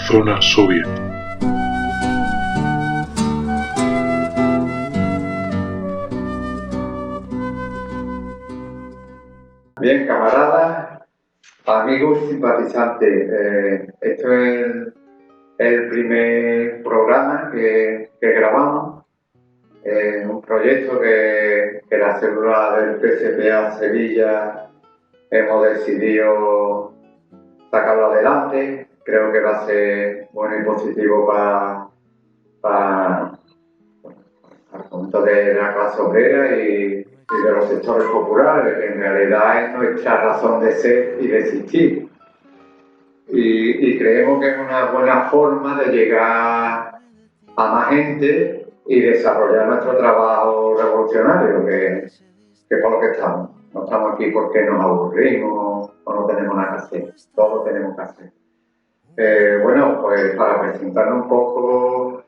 Zona Soviet. Bien, camaradas, amigos y simpatizantes, esto es el primer programa que grabamos, un proyecto que la célula del PSPA Sevilla hemos decidido sacarlo adelante. Creo que va a ser bueno y positivo para el conjunto de la clase obrera y de los sectores populares, que en realidad es nuestra razón de ser y de existir. Y creemos que es una buena forma de llegar a más gente y desarrollar nuestro trabajo revolucionario, que por lo que estamos. No estamos aquí porque nos aburrimos o no tenemos nada que hacer. Todo tenemos que hacer. Bueno, pues para presentarnos un poco,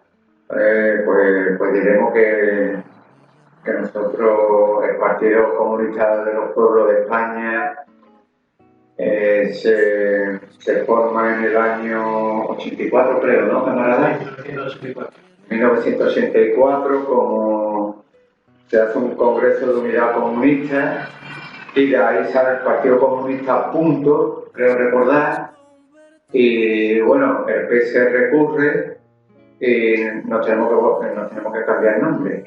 pues diremos que nosotros, el Partido Comunista de los Pueblos de España, se forma en el año 84, creo, ¿no, camarada? 1984, como se hace un congreso de unidad comunista y de ahí sale el Partido Comunista, punto, creo recordar, y bueno, el PS recurre y nos tenemos que cambiar el nombre.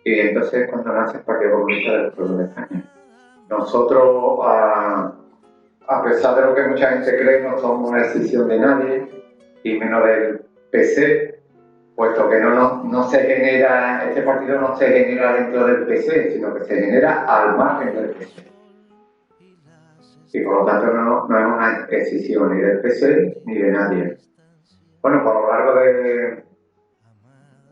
Y entonces cuando nace el Partido Comunista del Pueblo de España. Nosotros, a pesar de lo que mucha gente cree, no somos una decisión de nadie, y menos del PC, puesto que no se genera, este partido no se genera dentro del PC, sino que se genera al margen del PC. Y por lo tanto no es una decisión ni del PC ni de nadie. Bueno, por lo largo de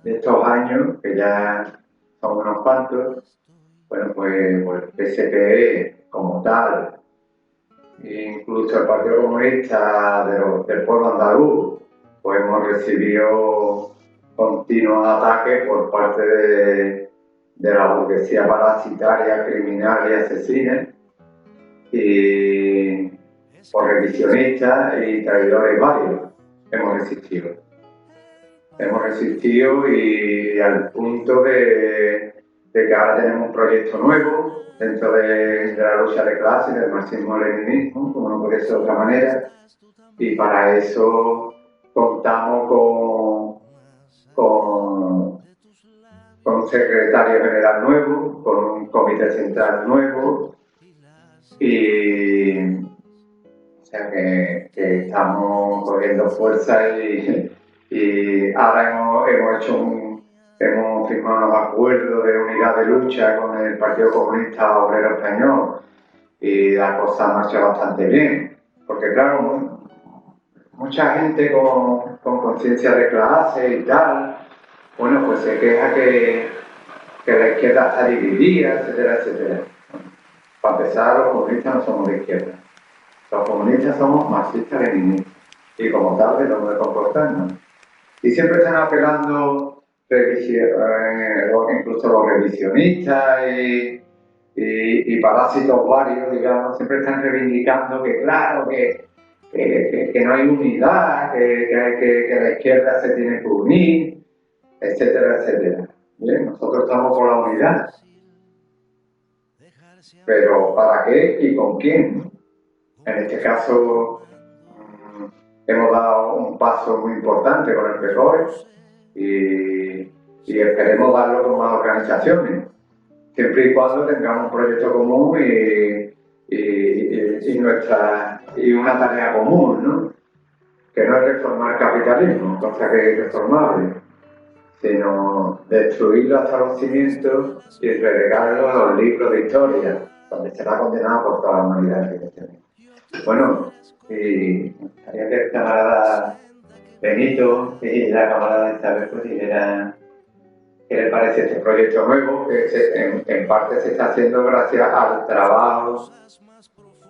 estos años, que ya son unos cuantos, bueno, pues el PSPE como tal, incluso el Partido Comunista del pueblo andaluz, pues hemos recibido continuos ataques por parte de la burguesía parasitaria, criminal y asesina, y por revisionistas y traidores varios hemos resistido. Hemos resistido y al punto de que ahora tenemos un proyecto nuevo dentro de la lucha de clases, del marxismo-leninismo, como no puede ser de otra manera, y para eso contamos con un secretario general nuevo, con un comité central nuevo, y o sea que estamos cogiendo fuerza y ahora hemos firmado unos acuerdos de unidad de lucha con el Partido Comunista Obrero Español y la cosa marcha bastante bien, porque claro, mucha gente con conciencia de clase y tal, bueno, pues se queja que la izquierda está dividida, etcétera, etcétera. Para empezar, los comunistas no somos de izquierda. Los comunistas somos marxistas-leninistas y como tal debemos de comportarnos. Y siempre están apelando, incluso los revisionistas y parásitos varios, digamos, siempre están reivindicando que claro, que no hay unidad, que la izquierda se tiene que unir, etcétera, etcétera. Bien, nosotros estamos por la unidad. Pero ¿para qué y con quién? En este caso hemos dado un paso muy importante con el PSOE y esperemos darlo con más organizaciones, siempre y cuando tengamos un proyecto común y una tarea común, ¿no? Que no es reformar el capitalismo, cosa que es reformable, sino destruirlo hasta los cimientos y relegarlo a los libros de historia, donde será condenado por toda la humanidad. Bueno, y me gustaría que el camarada Benito y la camarada Isabel pues dijeran qué les parece este proyecto nuevo, que en parte se está haciendo gracias al trabajo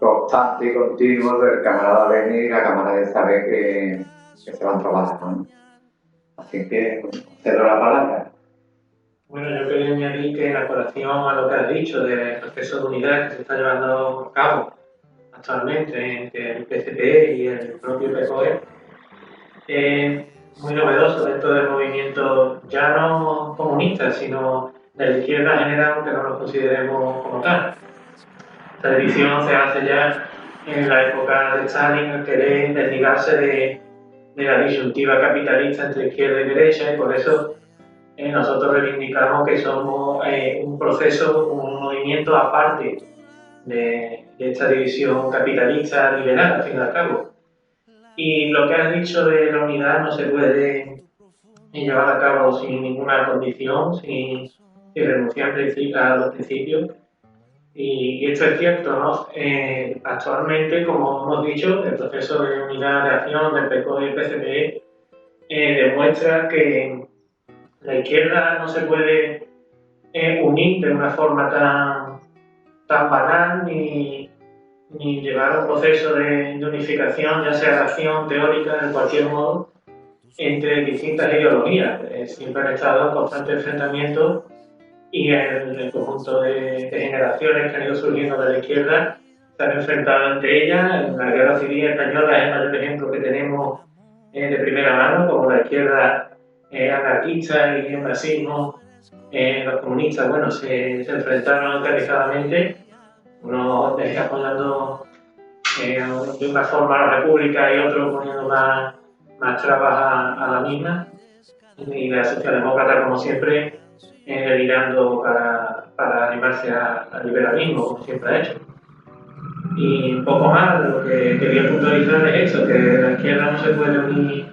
constante y continuo del camarada Benito y la camarada Isabel, que se van trabajando. Así que cedo la palabra. Bueno, yo quería añadir que en colación a lo que has dicho del proceso de unidad que se está llevando a cabo actualmente entre el PCP y el propio PCOE, es muy novedoso dentro del movimiento ya no comunista, sino de la izquierda general, aunque no lo consideremos como tal. Esta división se hace ya en la época de Stalin, al querer desligarse de la disyuntiva capitalista entre izquierda y derecha, y por eso nosotros reivindicamos que somos un proceso, un movimiento aparte de esta división capitalista liberal, al fin y al cabo. Y lo que has dicho de la unidad no se puede llevar a cabo sin ninguna condición, sin renunciar a los principios. Y esto es cierto, ¿no? Actualmente, como hemos dicho, el proceso de unidad de acción del PCOE y el PCP demuestra que la izquierda no se puede unir de una forma tan banal ni llevar a un proceso de unificación, ya sea de acción teórica, de cualquier modo, entre distintas ideologías. Siempre han estado en constante enfrentamiento y el conjunto de generaciones que han ido surgiendo de la izquierda se han enfrentado entre ellas. En la Guerra Civil Española es el mayor ejemplo que tenemos de primera mano, como la izquierda anarquista y el marxismo, los comunistas, bueno, se enfrentaron organizadamente, unos apoyando de una forma a la República y otros poniendo más trabas a la misma. Y la socialdemócrata, como siempre, delirando para animarse al liberalismo, como siempre ha hecho. Y un poco más, lo que quería puntualizar es eso, que la izquierda no se puede unir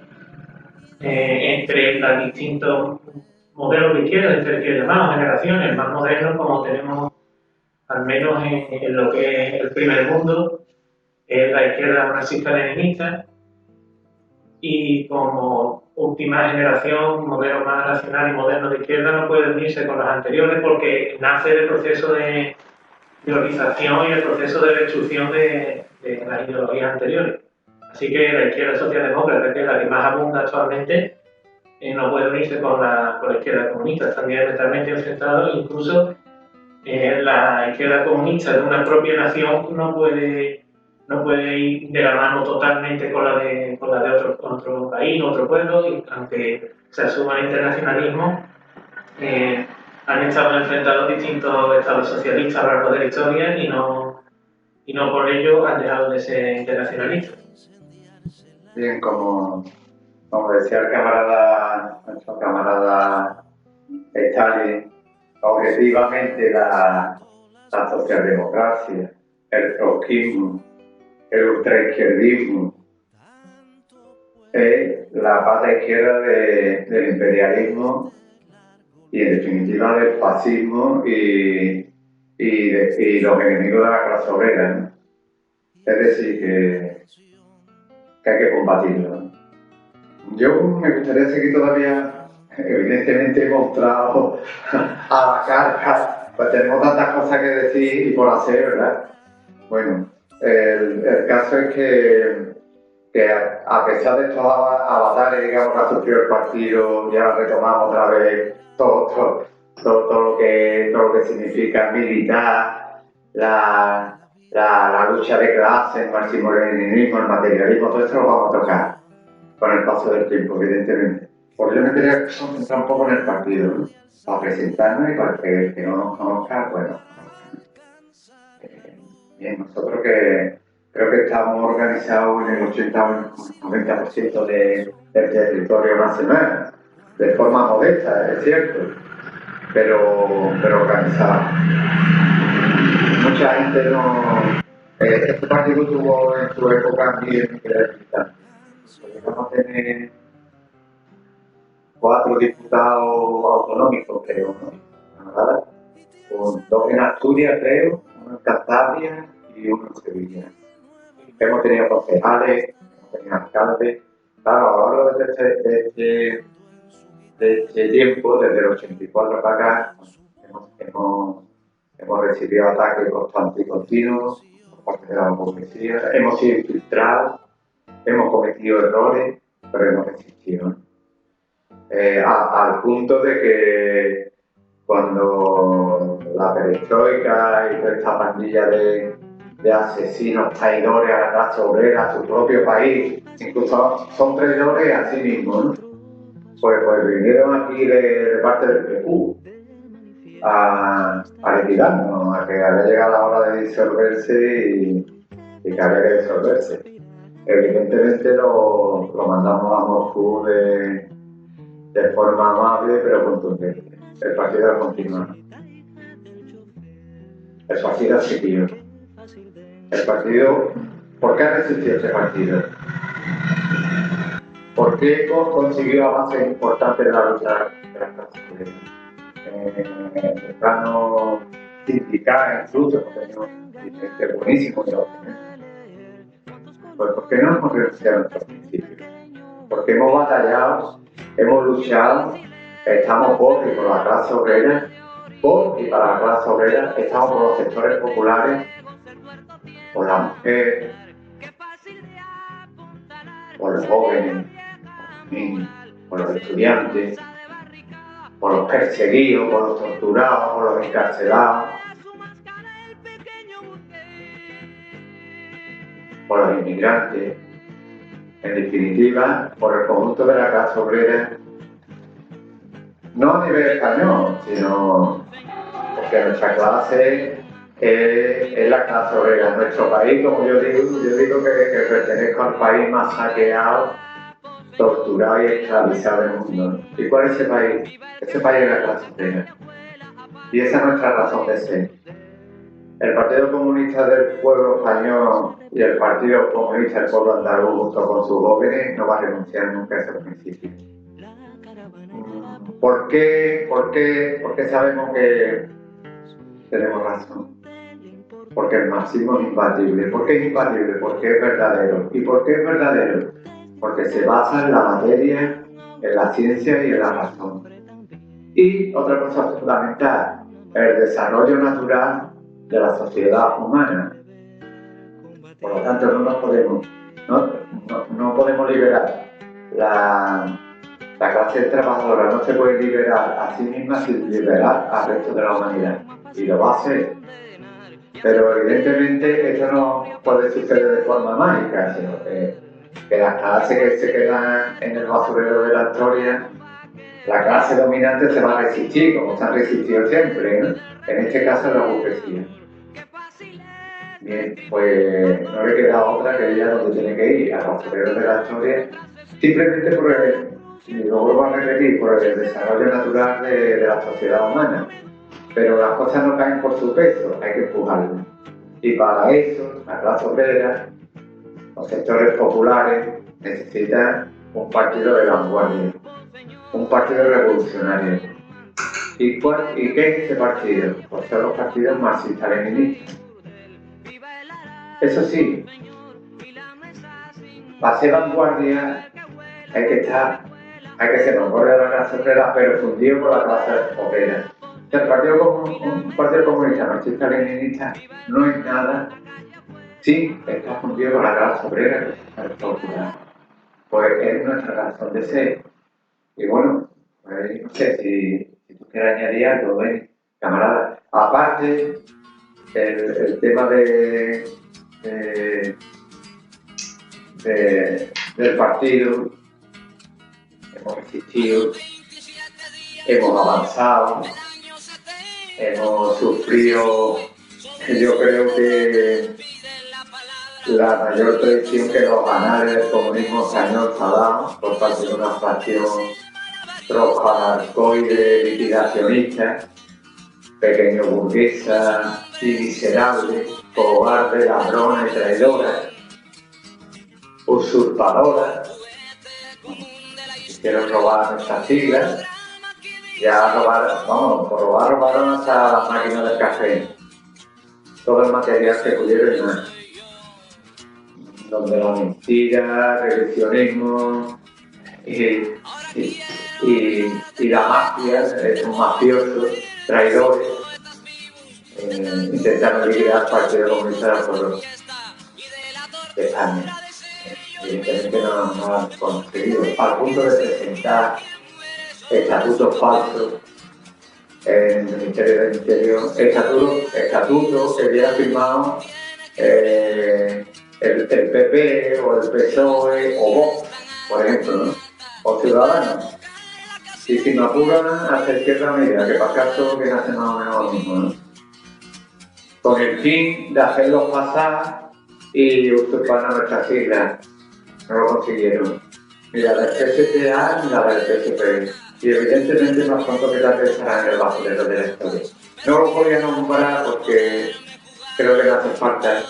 entre los distintos modelos de izquierda, entre que llamamos generaciones más modernos, como tenemos al menos en lo que es el primer mundo, es la izquierda marxista-leninista, y como última generación, modelo más racional y moderno de izquierda no puede unirse con las anteriores porque nace del proceso de organización y el proceso de destrucción de las ideologías anteriores. Así que la izquierda socialdemócrata, que es la que más abunda actualmente, no puede unirse con la izquierda comunista. Están diametralmente enfrentados, incluso la izquierda comunista de una propia nación no puede ir de la mano totalmente con la de otro país, otro pueblo, y aunque se asuma el internacionalismo, han estado enfrentados distintos estados socialistas a lo largo de la historia y no por ello han dejado de ser internacionalistas. Bien, como decía el camarada, nuestro camarada Stalin, objetivamente la socialdemocracia, el trotskismo, el ultraizquierdismo, es la pata izquierda del imperialismo y en definitiva del fascismo y los enemigos de la clase obrera, ¿no? Es decir, que hay que combatirlo, ¿no? Yo me gustaría seguir todavía, evidentemente hemos entrado a la carga, pues tenemos tantas cosas que decir y por hacer, ¿verdad? Bueno, el caso es que a pesar de estos avatares, digamos, que ha sufrido el partido, ya retomamos otra vez todo lo que significa militar, la lucha de clases, el marxismo-leninismo, el materialismo, todo eso lo vamos a tocar con el paso del tiempo, evidentemente. Porque yo me quería concentrar un poco en el partido, ¿no? Para presentarnos y para que el que no nos conozca, bueno. Bien, nosotros creo que estamos organizados en el 80 o 90% del territorio nacional, de forma modesta, es cierto, pero organizado. Mucha gente no... este partido tuvo en su época bien militante. Llegamos a tener 4 diputados autonómicos, creo, ¿no? ¿Verdad? Con 2 en Asturias, creo, 1 en Cantabria y 1 en Sevilla. Hemos tenido concejales, hemos tenido alcaldes. Claro, a lo largo de este tiempo, desde el 84 para acá, hemos recibido ataques constantes y continuos por parte de la policía, hemos sido infiltrados, hemos cometido errores, pero hemos existido, ¿no? Al punto de que cuando la perestroika y toda esta pandilla de asesinos, traidores a la clase obrera, a su propio país, incluso son traidores a sí mismos, ¿no? Pues vinieron aquí de parte del PQ a liquidarnos, a que había llegado la hora de disolverse y que había que disolverse. Evidentemente lo mandamos a Moscú de forma amable pero contundente. El partido ha continuado. El partido ha seguido. El partido, ¿por qué ha resistido ese partido? ¿Por qué consiguió avances importantes en la lucha de las clases obreras? En el plano sindical, incluso, porque es buenísimo. Pues ¿por qué no hemos renunciado a nuestros principios? Porque hemos batallado, hemos luchado, estamos por y por la clase obrera, por y para la clase obrera, estamos por los sectores populares, por la mujer, por los jóvenes, por los estudiantes, por los perseguidos, por los torturados, por los encarcelados, por los inmigrantes, en definitiva, por el conjunto de la clase obrera, no a nivel español, sino porque nuestra clase es la clase obrera. Nuestro país, como yo digo que pertenezco al país más saqueado, torturado y esclavizado del mundo. ¿Y cuál es ese país? Ese país es la clase obrera. Y esa es nuestra razón de ser. El Partido Comunista del Pueblo Español y el Partido Comunista del Pueblo Andaluz, junto con sus jóvenes, no va a renunciar nunca a esos principios. ¿Por qué sabemos que tenemos razón? Porque el marxismo es imbatible. ¿Por qué es imbatible? Porque es verdadero. ¿Y por qué es verdadero? Porque se basa en la materia, en la ciencia y en la razón. Y otra cosa fundamental, el desarrollo natural de la sociedad humana. Por lo tanto, no podemos liberar la clase trabajadora, no se puede liberar a sí misma sin liberar al resto de la humanidad. Y lo va a hacer. Pero evidentemente eso no puede suceder de forma mágica, sino que las clases que se quedan en el basurero de la historia, la clase dominante se va a resistir, como se ha resistido siempre, ¿no? En este caso la burguesía. Bien, pues no le queda otra que ir a donde tiene que ir, al basurero de la historia, simplemente y lo vuelvo a repetir, por el desarrollo natural de la sociedad humana. Pero las cosas no caen por su peso, hay que empujarlas. Y para eso, la clase obrera, los sectores populares, necesitan un partido de vanguardia, un partido revolucionario. ¿Y qué es ese partido? Pues son los partidos marxistas-leninistas. Eso sí, para ser vanguardia hay que ser vanguardia de la clase obrera, pero fundido por la clase obrera. El un partido comunista marxista-leninista no es nada, sí, está fundido con la clase obrera, que es popular. Pues es nuestra razón de ser. Y bueno, pues no sé si tú quieres añadir algo, camarada. Aparte, el tema del partido, hemos existido, hemos avanzado, hemos sufrido, yo creo que la mayor traición que los anales del comunismo español se ha dado por parte de una fracción trotskoide liquidacionista, pequeño burguesa y miserable, cobarde, ladrona y traidora, usurpadora. Quiero robar nuestras siglas. Ya robaron hasta las máquinas del café, todo el material que pudieron y más. Donde la mentira, revisionismo y la mafia, esos mafiosos, traidores, intentaron liquidar parte del Partido Comunista del Pueblo de España. evidentemente no han conseguido, al punto de presentar estatutos falsos en el Ministerio del Interior, estatutos que hubiera firmado el PP o el PSOE o Vox, por ejemplo, ¿no? O Ciudadanos. Y si me apuran hasta Izquierda Unida, que para caso viene a ser más o menos lo mismo, ¿no? Con el fin de hacerlos pasar y usurpar a nuestras siglas. No lo consiguieron. Ni la del PSPA ni la del PSP. Y evidentemente más pronto que tarde estará en el basurero de la historia. No lo podía nombrar porque creo que no hace falta.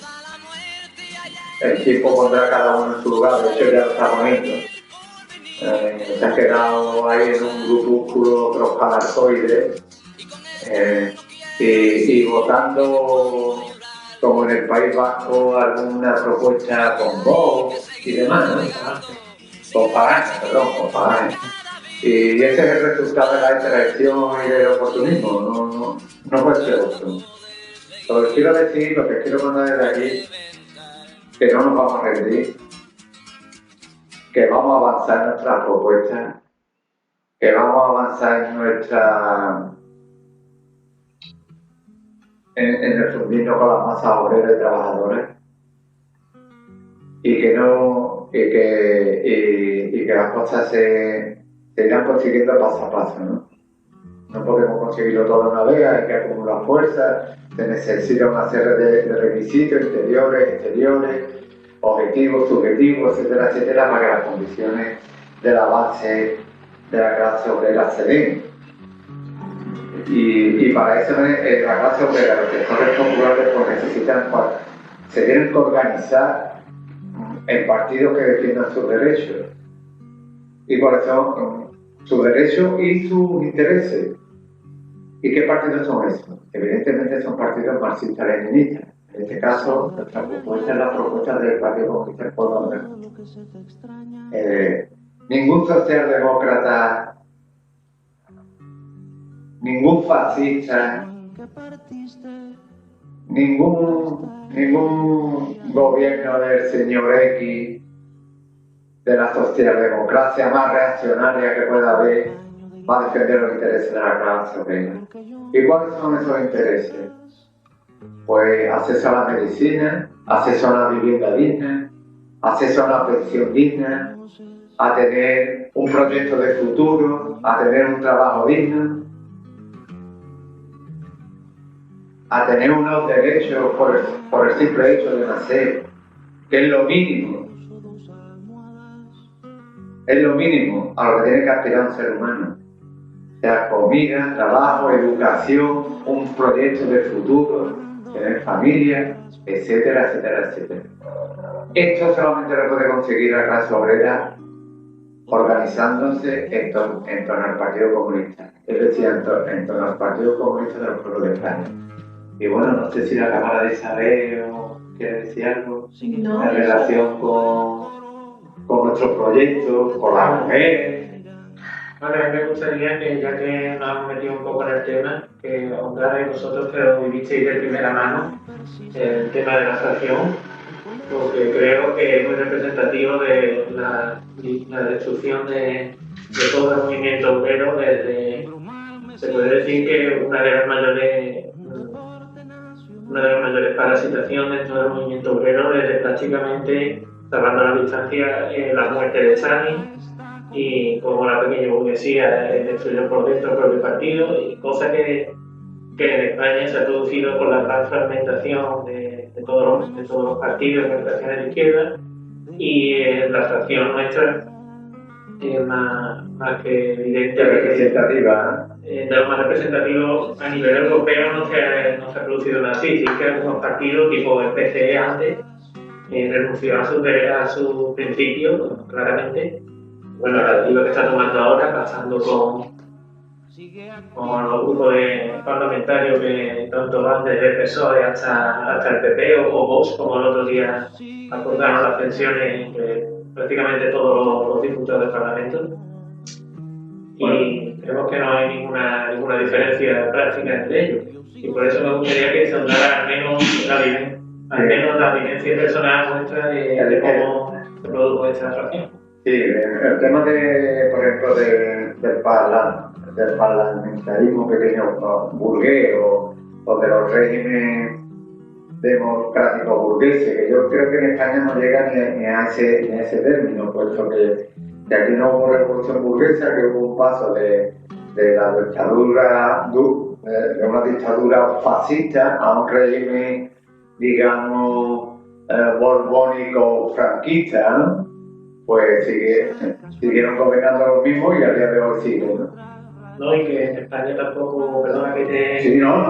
El tiempo pondrá cada uno en su lugar, de hecho ya lo está poniendo. Se han quedado ahí en un grupúsculo prospalarcoide y votando como en el País Vasco alguna propuesta con Vox y demás, ¿no? Con Falange. Y ese es el resultado de la interacción y del oportunismo, no puede ser otro. Lo que quiero decir, lo que quiero mandar desde aquí, que no nos vamos a rendir, que vamos a avanzar en nuestras propuestas, que vamos a avanzar en el fundillo con las masas obreras y trabajadoras, y que las cosas se irán consiguiendo paso a paso, ¿no? No podemos conseguirlo todo de una vez, hay que acumular fuerzas, se necesita una serie de requisitos interiores, exteriores, objetivos, subjetivos, etcétera, etcétera, para que las condiciones de la base de la clase obrera se den. Y para eso la clase obrera, los sectores populares, pues se tienen que organizar en partidos que defiendan sus derechos. Y por eso sus derechos y sus intereses. ¿Y qué partidos son esos? Evidentemente son partidos marxistas-leninistas. En este caso, nuestra propuesta es la propuesta del Partido Comunista del Pueblo Obrero. Ningún socialdemócrata, ningún fascista, ningún gobierno del señor X, de la socialdemocracia más reaccionaria que pueda haber, va a defender los intereses de la clase obrera. ¿Y cuáles son esos intereses? Pues acceso a la medicina, acceso a una vivienda digna, acceso a una pensión digna, a tener un proyecto de futuro, a tener un trabajo digno, a tener unos derechos por el simple hecho de nacer, que es lo mínimo. Es lo mínimo a lo que tiene que aspirar un ser humano. O sea, comida, trabajo, educación, un proyecto de futuro, tener familia, etcétera, etcétera, etcétera. Esto solamente lo puede conseguir la clase obrera organizándose en torno al Partido Comunista, es decir, en torno al Partido Comunista de los Pueblos de España. Y bueno, no sé si la Cámara de Isabel quiere decir algo en relación con nuestro proyecto, con la mujer. Bueno, a mí me gustaría que, ya que nos hemos metido un poco en el tema, que ahondarais vosotros, que lo vivisteis de primera mano, el tema de la fracción, porque creo que es muy representativo de la destrucción de todo el movimiento obrero desde, se puede decir que una de las mayores parasitaciones dentro del movimiento obrero desde prácticamente, salvando la distancia, la muerte de Stalin y como la pequeña burguesía destruyó por dentro el propio partido, y cosa que en España se ha producido con la gran fragmentación de todos los partidos y organizaciones de izquierda, y la fracción nuestra es más que evidente, Representativa. De lo más representativo a nivel europeo no se ha producido nada así. Sí que algunos partidos tipo el PCE antes renunció a su principio, claramente. Bueno, el partido que está tomando ahora, pasando con los grupos parlamentarios que tanto van desde el PSOE hasta el PP o Vox, como el otro día acordaron las pensiones entre prácticamente todos los diputados del Parlamento. Y creemos que no hay ninguna diferencia práctica entre ellos. Y por eso me gustaría que sondara al menos la vivencia personal nuestra de cómo se produjo esta atracción. Sí, el tema de, por ejemplo, del parlamentarismo pequeño burgués o de los regímenes democráticos burgueses, que yo creo que en España no llega ni a ese término, puesto que aquí no hubo revolución burguesa, que hubo un paso de la dictadura, de una dictadura fascista a un régimen, digamos, borbónico franquista, ¿no? Pues siguieron gobernando los mismos y al día de hoy siguen, ¿no? No, y que en España tampoco, perdona que te... Sí, no,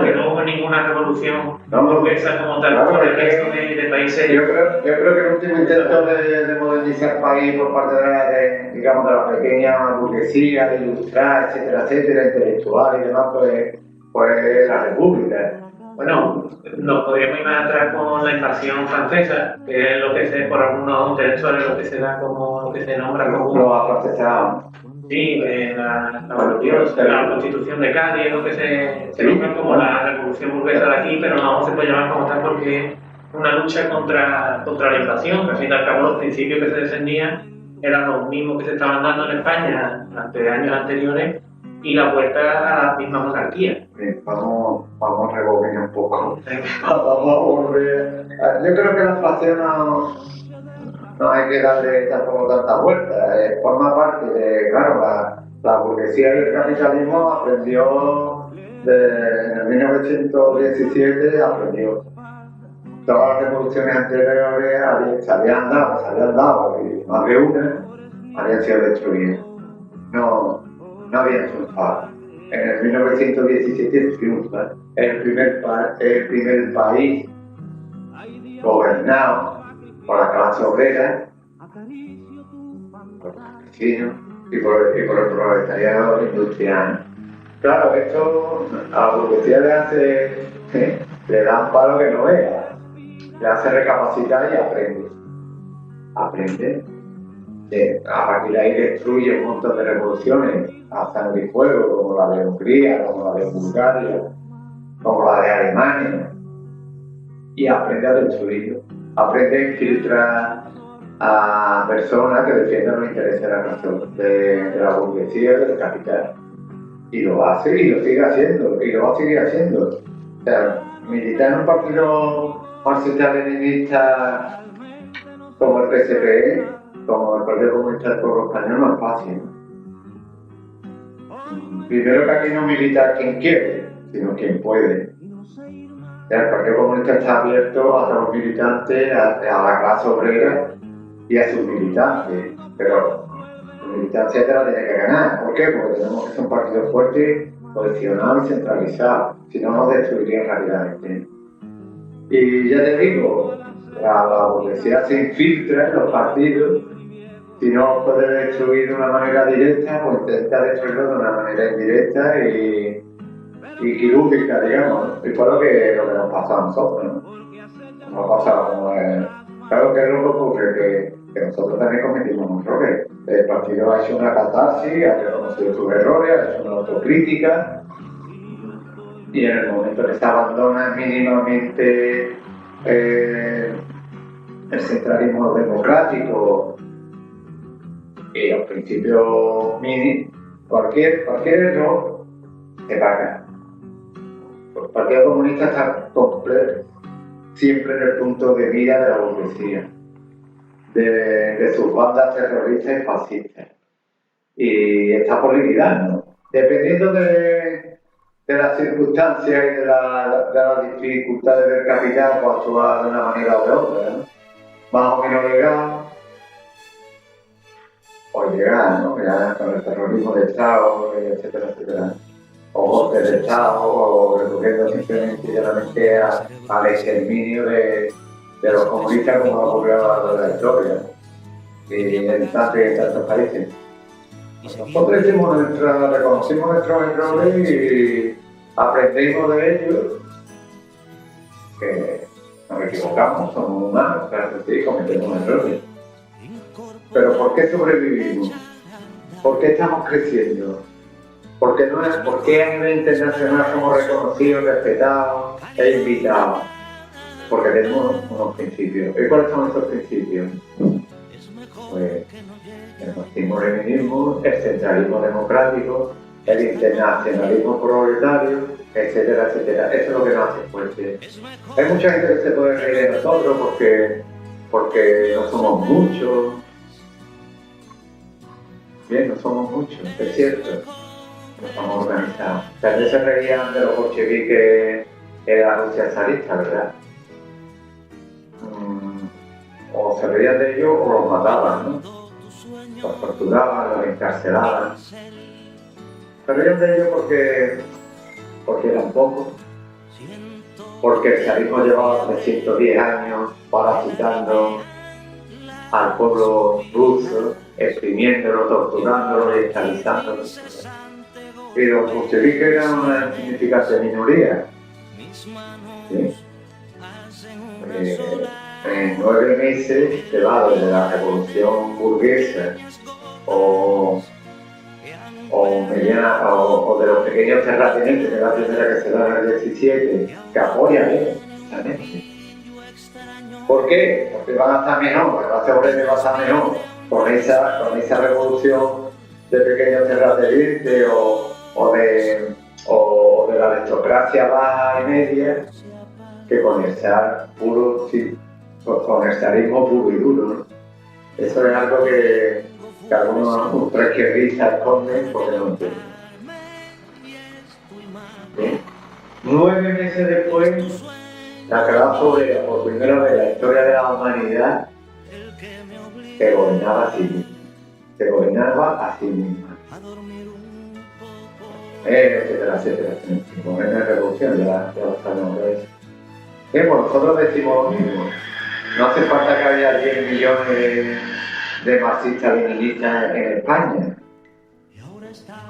que no hubo ninguna revolución No, burguesa como tal, claro, por el porque resto de países. Yo creo que el último intento de modernizar el país por parte digamos, de la pequeña burguesía, de ilustrar, etcétera, intelectual y demás, pues la República. Bueno, nos podríamos ir más atrás con la invasión francesa, que es lo que por algunos intelectuales, lo que se da como, lo que se nombra como... Los afrancesados. Sí, la Constitución de Cádiz, lo que se nombra como la Revolución Burguesa de aquí, pero no se puede llamar como tal porque es una lucha contra la inflación, que al fin y al cabo los principios que se defendían eran los mismos que se estaban dando en España durante años anteriores y la vuelta a la misma monarquía. Vamos a rebobinar un poco. Vamos a volver. Yo creo que la inflación no hay que darle tampoco tanta vuelta. Forma parte de, claro, la burguesía y el capitalismo aprendió en el 1917, aprendió. Todas las revoluciones anteriores se habían dado, y más de una habían sido destruidas. No habían triunfado. En el 1917 triunfa el primer país gobernado por la clase obrera, por los campesinos y por el proletariado industrial. Claro, esto a la burguesía le da un palo que no vea, le hace recapacitar y aprende. A partir de ahí destruye un montón de revoluciones a sangre y fuego, como la de Hungría, como la de Bulgaria, como la de Alemania, y aprende a destruirlo. Aprende a infiltrar a personas que defiendan los intereses de la burguesía y del capital. Y lo hace y lo sigue haciendo, y lo va a seguir haciendo. O sea, militar en un partido marxista-leninista como el PSPE, como el Partido Comunista del Pueblo Español, no es fácil. Primero que aquí no milita quien quiere, sino quien puede. El Partido Comunista está abierto a los militantes, a la clase obrera y a sus militantes, pero la militancia te la tiene que ganar. ¿Por qué? Porque tenemos que ser un partido fuerte, cohesionado y centralizado, si no nos destruiría rápidamente. Y ya te digo, la burguesía se infiltra en los partidos, si no puede destruir de una manera directa, pues intenta destruirlo de una manera indirecta y quirúrgica, digamos, y fue lo que nos pasó a nosotros, ¿no? Nos ha pasado, claro que es lo que ocurre, que nosotros también cometimos errores. El partido ha hecho una catarsis, ha reconocido sus errores, ha hecho una autocrítica, y en el momento que se abandona mínimamente el centralismo democrático y los principios mínimos, cualquier error se paga. El Partido Comunista está siempre en el punto de mira de la burguesía, de sus bandas terroristas y fascistas. Y está por liquidarnos. Dependiendo de las circunstancias y de las dificultades del capital, pues actuar de una manera o de otra, ¿no? Más o menos legal, o llegar, ¿no? Ya con el terrorismo de Estado, etcétera. O golpe de Estado, o recurriendo simplemente y llanamente al exterminio de los comunistas, como ha ocurrido a lo largo de la historia, y en tantos países. Nosotros reconocimos nuestros errores y aprendimos de ellos, que nos equivocamos, somos humanos, claro que sí, cometemos errores. Pero ¿por qué sobrevivimos? ¿Por qué estamos creciendo? ¿Por qué a nivel internacional somos reconocidos, respetados e invitados? Porque tenemos unos principios. ¿Y cuáles son esos principios? pues el marxismo-leninismo, el centralismo democrático, el internacionalismo proletario, etcétera, etcétera. Eso es lo que nos hace fuerte. Hay mucha gente que se puede reír de nosotros porque no somos muchos. Bien, no somos muchos, es cierto. No estamos organizados. También se reían de los bolcheviques en la Rusia zarista, ¿verdad? O se reían de ellos o los mataban, ¿no? Los torturaban, los encarcelaban. Se reían de ellos porque eran pocos, porque el zarismo llevaba 310 años parasitando al pueblo ruso, exprimiéndolo, torturándolo y esclavizándolo. Y los bolcheviques eran una insignificante minoría. ¿Sí? En 9 meses se va desde la revolución burguesa o de los pequeños terratenientes, que es la primera que se da en el 17, que apoyan justamente. ¿Por qué? Porque van a estar mejor, la clase obrera va a estar mejor con esa revolución de pequeños terratenientes o de la aristocracia baja y media, que con el zar puro, sí, con el zarismo puro y duro, ¿no? Eso es algo que algunos ultraizquierdistas esconden porque no entienden. ¿Sí? 9 meses después, la clase obrera, por primera vez en la historia de la humanidad, se gobernaba a sí misma. Etcétera, etcétera. Como en la revolución, ya lo sabemos de eso. Pues nosotros decimos lo mismo. No hace falta que haya 10 millones de marxistas-leninistas en España.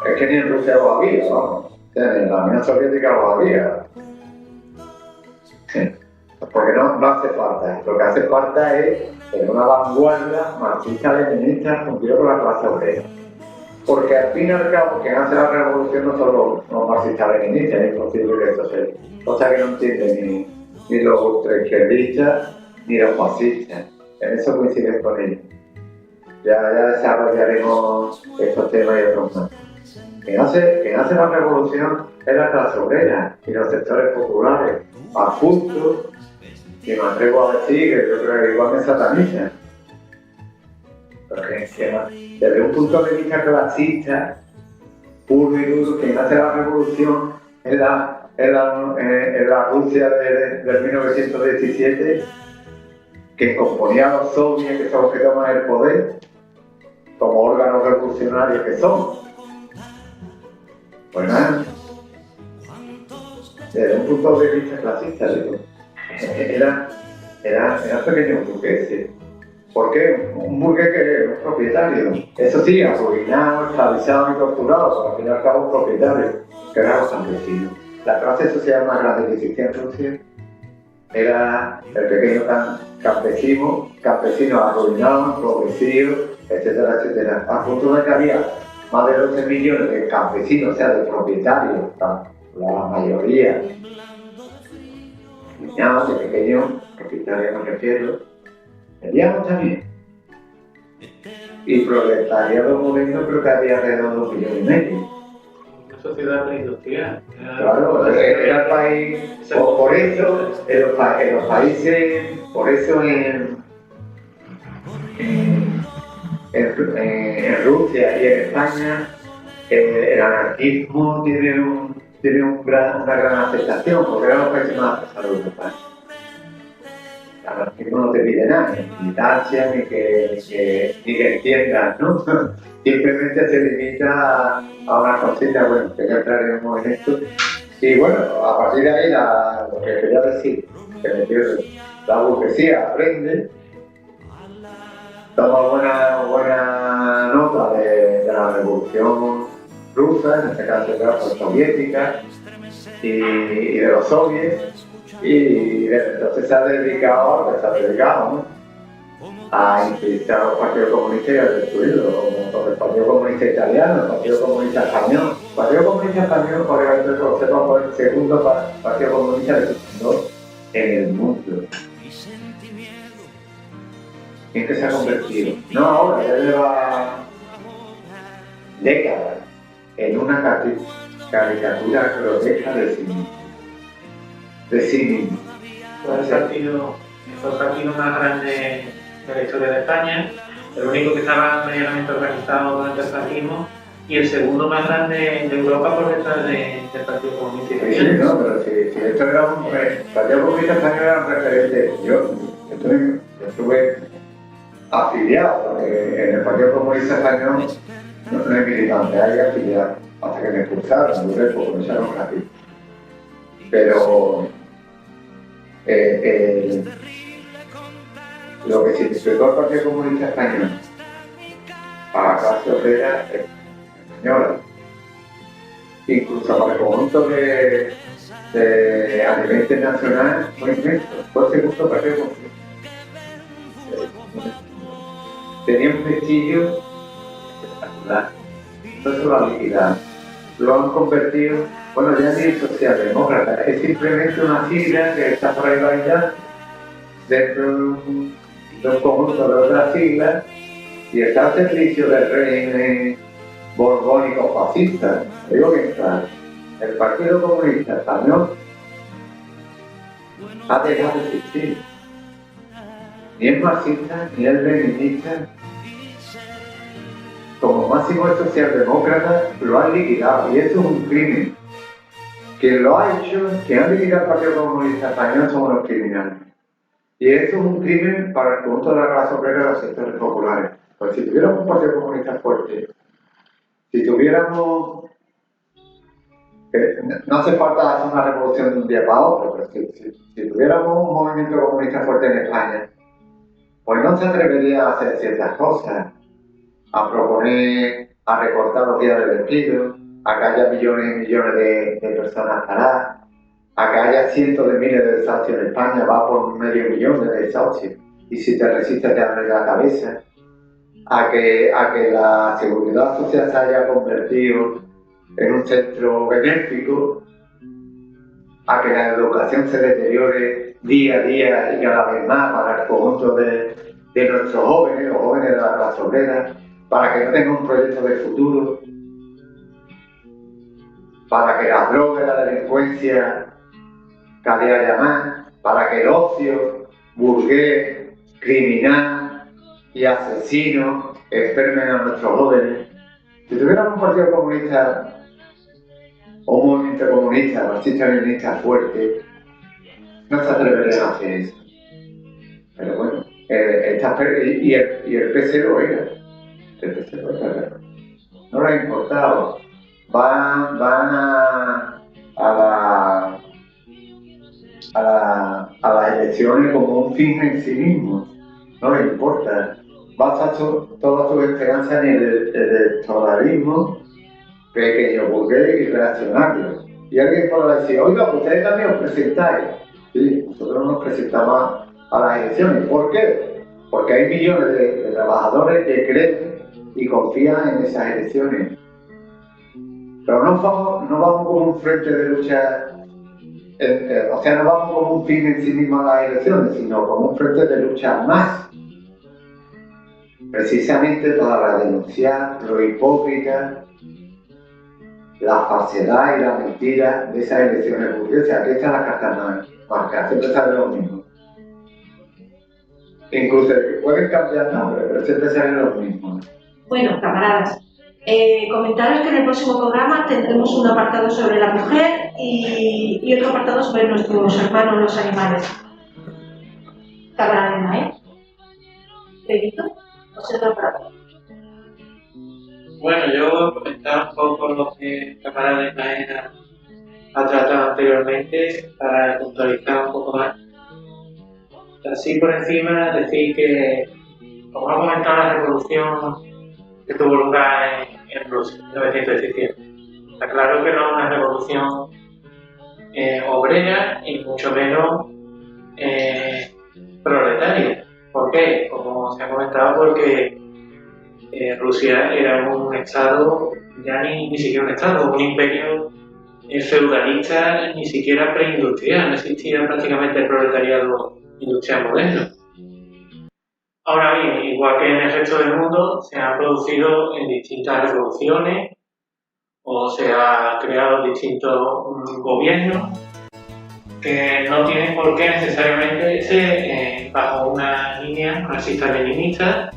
Es que ni en Rusia lo había, vamos. O sea, en la Unión Soviética lo había. Porque no hace falta. Lo que hace falta es tener una vanguardia marxista-leninista junto con la clase obrera. Porque al fin y al cabo, quien hace la revolución no son los marxistas-leninistas, es imposible que esto sea. Cosa que no entienden ni los ultraizquierdistas ni los fascistas. En eso coinciden con ellos. Ya desarrollaremos estos temas y otros más. Quien hace la revolución es la clase obrera y los sectores populares, a punto, y me atrevo a decir que yo creo que igual me satanizan. Porque desde un punto de vista clasista, puro y duro, quien hace la revolución es la Rusia del 1917, que componía a los soviets, que son los que toman el poder, como órganos revolucionarios que son. Pues nada, desde un punto de vista clasista, digo, eran pequeños burgueses. ¿Por qué? Un burgués que es un propietario. Eso sí, arruinado, esclavizado y torturado, pero al fin y al cabo un propietario, que eran los campesinos. La clase social más grande que existía en Rusia era el pequeño campesino arruinado, empobrecido, etcétera, etcétera. A punto de que había más de 12 millones de campesinos, o sea, de propietarios, la mayoría, niñados de pequeños propietarios, me refiero, medianos también. Y proletariado moderno creo que había alrededor de 2,5 millones. Una sociedad preindustrial. Claro, era el país, por eso, en los países, por eso en Rusia y en España, el anarquismo tiene una gran aceptación, porque eran los países más aceptados de España. El anarquismo no te pide nada, ni militancia, ni que entiendas, ¿no? Simplemente se limita a una cosita, bueno, que ya entraremos en esto. Y bueno, a partir de ahí, lo que quería decir, que me pierdo, la burguesía aprende, toma buena nota de la revolución rusa, en este caso de la soviética, y de los soviets, y entonces se ha dedicado a lo que se ha dedicado, ¿no? A infiltrar a los partidos comunistas y a destruirlos, como el Partido Comunista Italiano, el Partido Comunista Español. El Partido Comunista Español, por ejemplo, lo sepa, fue el segundo Partido Comunista que se fundó en el mundo. ¿En qué se ha convertido? No ahora, ya lleva décadas en una caricatura grotesca de sí mismo. De sí mismo. Fue el partido más grande de la historia de España, el único que estaba medianamente organizado durante el franquismo y el segundo más grande de Europa por detrás del Partido Comunista Sí, Italiano. no, pero si esto era el Partido Comunista Español era un referente. Yo estuve afiliado, porque en el Partido Comunista Español no hay militante, hay afiliado, hasta que me expulsaron, duré poco, me echaron rápido. Pero lo que significó el Partido Comunista Español a la clase obrera española, incluso para el conjunto a nivel internacional, fue inmenso. Fue el segundo partido comunista. Tenía un prestigio espectacular. Entonces lo han liquidado. Lo han convertido, bueno, ya ni socialdemócrata, es simplemente una sigla que está por ahí bailando dentro de un conjunto de otras siglas y está al servicio del régimen borbónico fascista. Digo que está. El Partido Comunista Español ha dejado de existir. Ni es marxista, ni es leninista. Como máximo el socialdemócrata lo han liquidado y eso es un crimen. Quien lo ha hecho, quien ha liquidado el Partido Comunista Español son los criminales. Y eso es un crimen para el conjunto de la clase obrera y los sectores populares. Pues si tuviéramos un Partido Comunista fuerte, si tuviéramos... no hace falta hacer una revolución de un día para otro, pero si tuviéramos un movimiento comunista fuerte en España, pues no se atrevería a hacer ciertas cosas, a proponer, a recortar los días de despido, a que haya millones y millones de personas paradas, a que haya cientos de miles de desahucios en España, va por medio millón de desahucios, y si te resistes te abre la cabeza, a que la seguridad social se haya convertido en un centro benéfico, a que la educación se deteriore día a día y cada vez más para el conjunto de nuestros jóvenes, los jóvenes de la clase obrera, para que no tengan un proyecto de futuro, para que la droga y la delincuencia cada día haya más, para que el ocio burgués, criminal y asesino enfermen a nuestros jóvenes. Si tuviéramos un partido comunista o un movimiento comunista, marxista-leninista fuerte, no se atreverían a hacer eso. Pero bueno, y el PC lo era. El PC lo era. No le ha importado. Van a las elecciones como un fin en sí mismo. No le importa. Basa toda su esperanza en el electoralismo pequeño, burgués y reaccionario. Y alguien podrá decir, oiga, ustedes también os presentáis. Sí, nosotros nos presentamos a las elecciones. ¿Por qué? Porque hay millones de trabajadores que creen y confían en esas elecciones. Pero no vamos como un frente de lucha, o sea, no vamos como un fin en sí mismo a las elecciones, sino como un frente de lucha más. Precisamente para denunciar lo hipócrita, la falsedad y la mentira de esas elecciones burguesas. Aquí están las cartas marcadas, siempre salen los mismos. Incluso pueden cambiar nombres, pero siempre salen los mismos. Bueno, camaradas, comentaros que en el próximo programa tendremos un apartado sobre la mujer y otro apartado sobre nuestros hermanos los animales. Camarada, ¿eh? ¿Pedito? ¿O se trata? Bueno, yo comentaba un poco lo que el camarada de Maena ha tratado anteriormente para puntualizar un poco más. Así por encima decir que, como ha comentado, la revolución que tuvo lugar en Rusia en 1917. Está claro que no es una revolución obrera y mucho menos proletaria. ¿Por qué? Como se ha comentado, porque Rusia era un estado, ya ni siquiera un estado, un imperio feudalista, ni siquiera preindustrial, no existía prácticamente el proletariado industrial moderno. Ahora bien, igual que en el resto del mundo, se han producido en distintas revoluciones o se han creado distintos gobiernos que no tienen por qué necesariamente ser bajo una línea marxista-leninista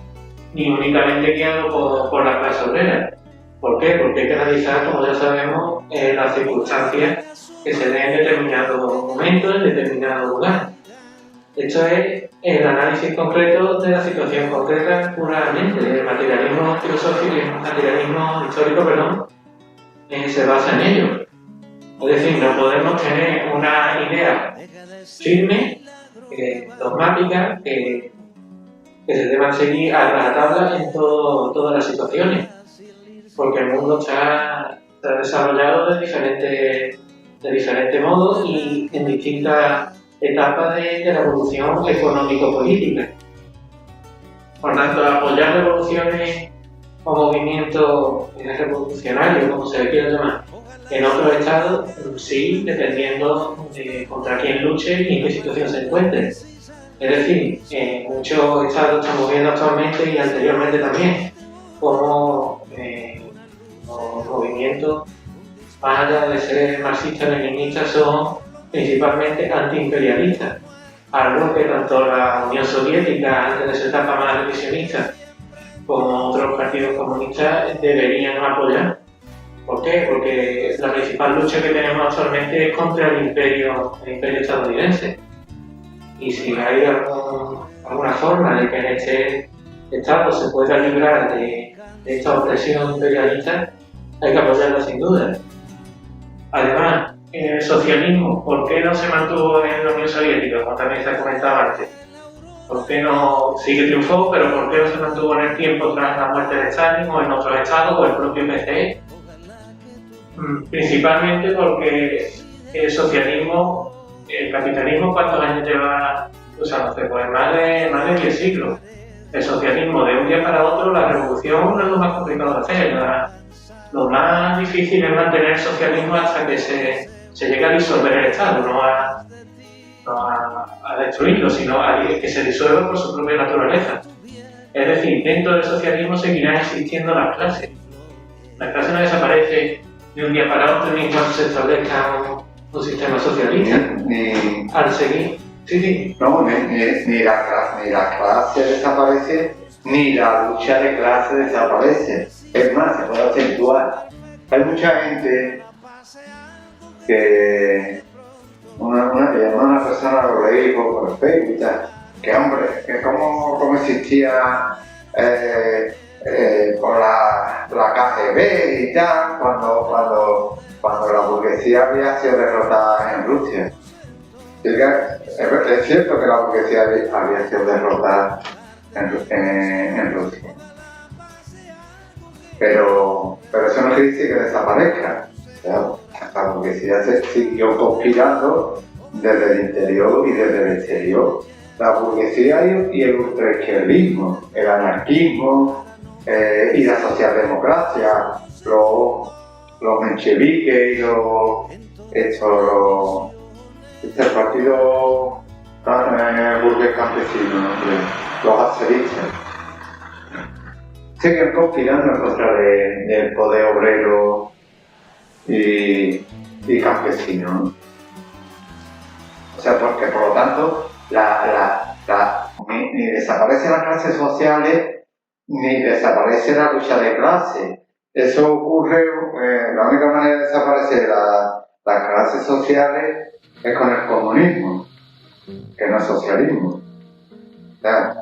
ni únicamente guiado por la clase obrera. ¿Por qué? Porque hay que analizar, como ya sabemos, las circunstancias que se den en determinados momentos, en determinado lugar. Esto es el análisis concreto de la situación concreta puramente. El materialismo filosófico y el materialismo histórico, se basa en ello. Es decir, no podemos tener una idea firme, dogmática, que se deban seguir a rajatabla en todas las situaciones, porque el mundo está desarrollado de diferentes modos y en distintas etapas de la evolución económico-política. Por tanto, apoyar revoluciones o movimientos revolucionarios, como se le quiera llamar, en otros estados, sí, dependiendo de contra quién luche y en qué situación se encuentre. Es decir, muchos estados estamos viendo actualmente y anteriormente también como los movimientos, más allá de ser marxistas-leninistas, son principalmente antiimperialistas, algo que tanto la Unión Soviética, antes de su etapa más revisionista, como otros partidos comunistas deberían apoyar. ¿Por qué? Porque la principal lucha que tenemos actualmente es contra el imperio estadounidense. Y si hay alguna forma de que en este estado se pueda librar de esta opresión imperialista, hay que apoyarla sin duda. Además, el socialismo, ¿por qué no se mantuvo en la Unión Soviética, como también se ha comentado antes? ¿Por qué no sigue triunfó, pero por qué no se mantuvo en el tiempo tras la muerte de Stalin o en otros estados o el propio PCE? Principalmente porque el socialismo, el capitalismo, ¿cuántos años lleva usándose? Pues más de 10 siglos. El socialismo de un día para otro, la revolución no es lo más complicado de hacer. Lo más difícil es mantener el socialismo hasta que se llegue a disolver el Estado, no a destruirlo, sino a que se disuelva por su propia naturaleza. Es decir, dentro del socialismo seguirán existiendo las clases. La clase no desaparece de un día para otro ni cuando se establezca un sistema socialista. Al seguir. Sí. No, ni la clase desaparece, ni la lucha de clase desaparece. Es más, se puede acentuar. Hay mucha gente que una persona lo leí por Facebook y tal, que hombre, que cómo existía con la KGB y tal, cuando la burguesía había sido derrotada en Rusia. Es cierto que la burguesía había sido derrotada en Rusia. Pero eso no quiere decir que desaparezca. O sea, la burguesía se siguió conspirando desde el interior y desde el exterior. La burguesía y el ultraizquierdismo, el anarquismo y la socialdemocracia, los mencheviques y el partido burgués campesino, los azeristas, siguen conspirando en contra del poder obrero y campesino. O sea, porque por lo tanto ni desaparecen las clases sociales ni desaparece la lucha de clase. Eso ocurre, la única manera de desaparecer las clases sociales es con el comunismo, que no es socialismo. O sea,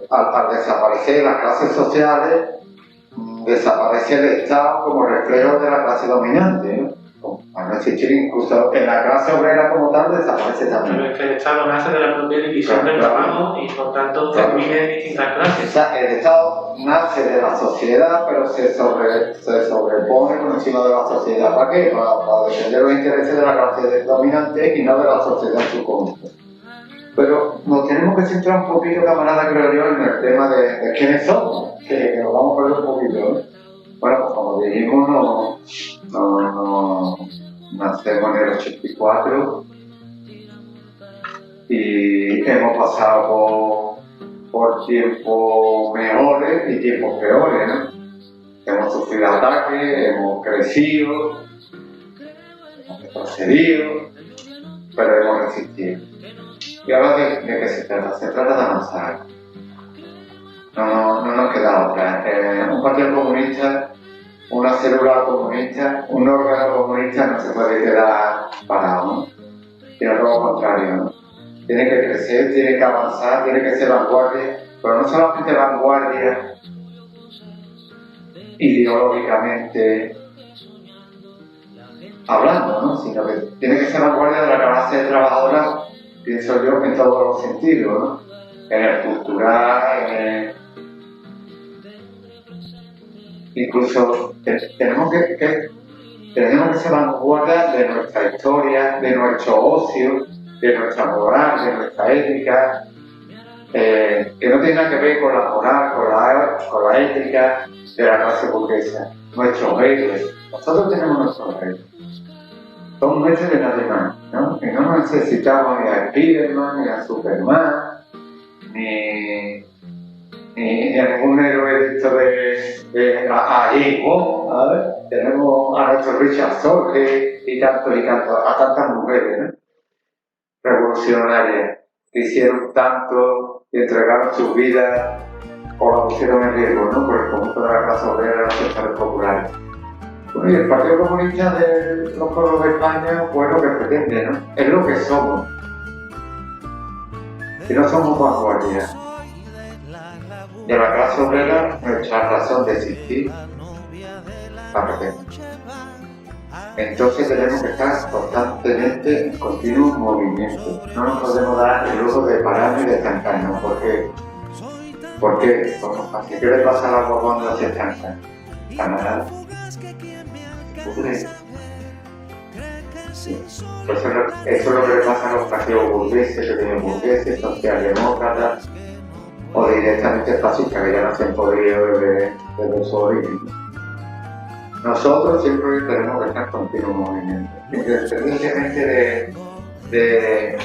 al desaparecer las clases sociales, desaparece el Estado como reflejo de la clase dominante, ¿no? Al no existir incluso en la clase obrera como tal, desaparece también. Pero es que el Estado nace de la propia división del trabajo y por tanto termina en distintas clases. O sea, el Estado nace de la sociedad, pero se sobrepone por encima de la sociedad. ¿Para qué? Para defender los intereses de la clase dominante y no de la sociedad en su conjunto. Pero nos tenemos que centrar un poquito, camarada, creo yo, en el tema de quiénes somos, que nos vamos a perder un poquito, ¿eh? Bueno, pues como dijimos, nacemos en el 84 y hemos pasado por tiempos mejores y tiempos peores, ¿no? Hemos sufrido ataques, hemos crecido, hemos retrocedido, pero hemos resistido. ¿Y ahora de qué se trata? Se trata de avanzar. No nos queda otra. Un partido comunista, una célula comunista, un órgano comunista no se puede quedar parado, ¿no? Sino todo lo contrario, ¿no? Tiene que crecer, tiene que avanzar, tiene que ser vanguardia, pero no solamente vanguardia ideológicamente hablando, ¿no? Sino que tiene que ser vanguardia de la clase trabajadora, pienso yo, en todos los sentidos, ¿no? En el cultural, incluso tenemos que ser vanguardia de nuestra historia, de nuestro ocio, de nuestra moral, de nuestra ética, que no tiene nada que ver con la moral, con la ética de la clase burguesa. Nuestros héroes. Nosotros tenemos nuestros héroes. Son nuestros de nadie más, ¿no? Y no necesitamos ni a Spiderman, ni a Superman, ni a ningún héroe de ahí, ¿no? Tenemos a nuestro Richard Sorge y tantos, a tantas mujeres, ¿no? Revolucionarias que hicieron tanto y entregaron sus vidas o la pusieron en riesgo, ¿no? Por el conjunto de la clase obrera de los sectores populares. Bueno, y el Partido Comunista de los pueblos de España, pues lo que pretende, ¿no? Es lo que somos. Si no somos vanguardia de la clase obrera, nuestra razón de existir la pretende. Entonces tenemos que estar constantemente en continuo movimiento. No nos podemos dar el lujo de parar ni de estancarnos. ¿Por qué? Así que le pasa al agua cuando se estanca. Nada. Sí. Eso es lo que le pasa a los partidos burgueses, pequeños burgueses, socialdemócratas o directamente fascistas, que ya no se han podido desde su origen. Nosotros siempre tenemos que estar en continuo movimiento, independientemente de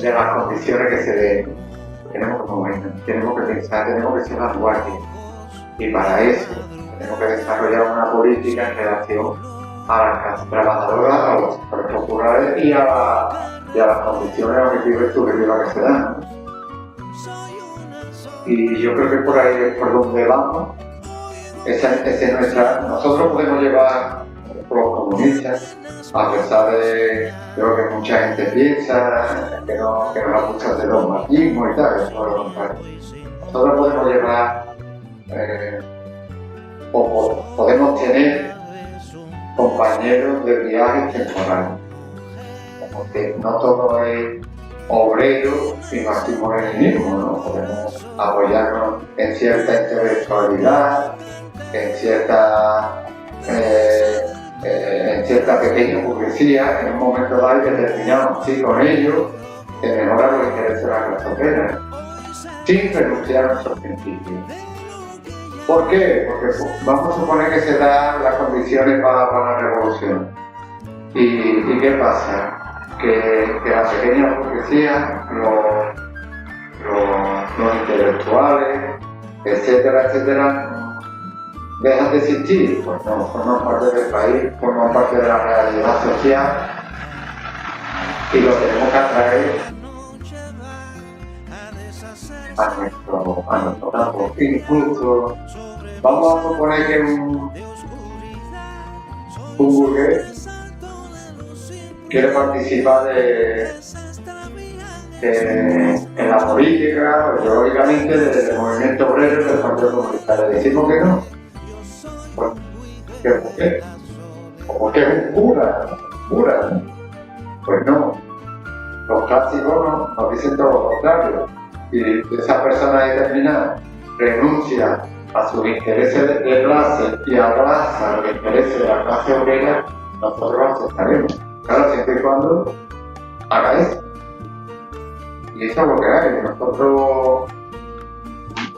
las condiciones que se den. Tenemos que movernos, tenemos que pensar, tenemos que ser vanguardia. Y para eso tenemos que desarrollar una política en relación a las clases trabajadoras, a los sectores populares y a las condiciones objetivas y subjetivas que se dan, ¿no? Y yo creo que por ahí es por donde vamos. Nosotros podemos llevar los comunistas, a pesar de lo que mucha gente piensa, que nos acusa de dogmatismo y tal, eso es lo contrario. Nosotros podemos llevar, podemos tener compañeros de viajes temporales, porque no todo es obrero y marxismo-leninismo, ¿no? Podemos apoyarnos en cierta intelectualidad, en cierta pequeña burguesía, en un momento dado que determinamos, sí, con ello, que mejora los intereses de la clase obrera, sin renunciar a nuestros principios. ¿Por qué? Porque vamos a suponer que se dan las condiciones para la revolución. ¿Y qué pasa? Que la pequeña burguesía, los intelectuales, etcétera, dejan de existir, pues no, forman parte del país, forman parte de la realidad social y lo tenemos que atraer a nuestro campo. Incluso vamos a suponer que un burgués quiere participar en la política, ideológicamente, del movimiento obrero del Partido Comunista. Le decimos que no. ¿Por qué? Porque es un cura, ¿no? Pues no. Los clásicos nos dicen todo lo contrario. Y esa persona determinada renuncia a sus intereses de clase y abraza los intereses de la clase obrera, nosotros lo aceptaremos. Claro, siempre y cuando haga eso. Y eso es lo que hay. Nosotros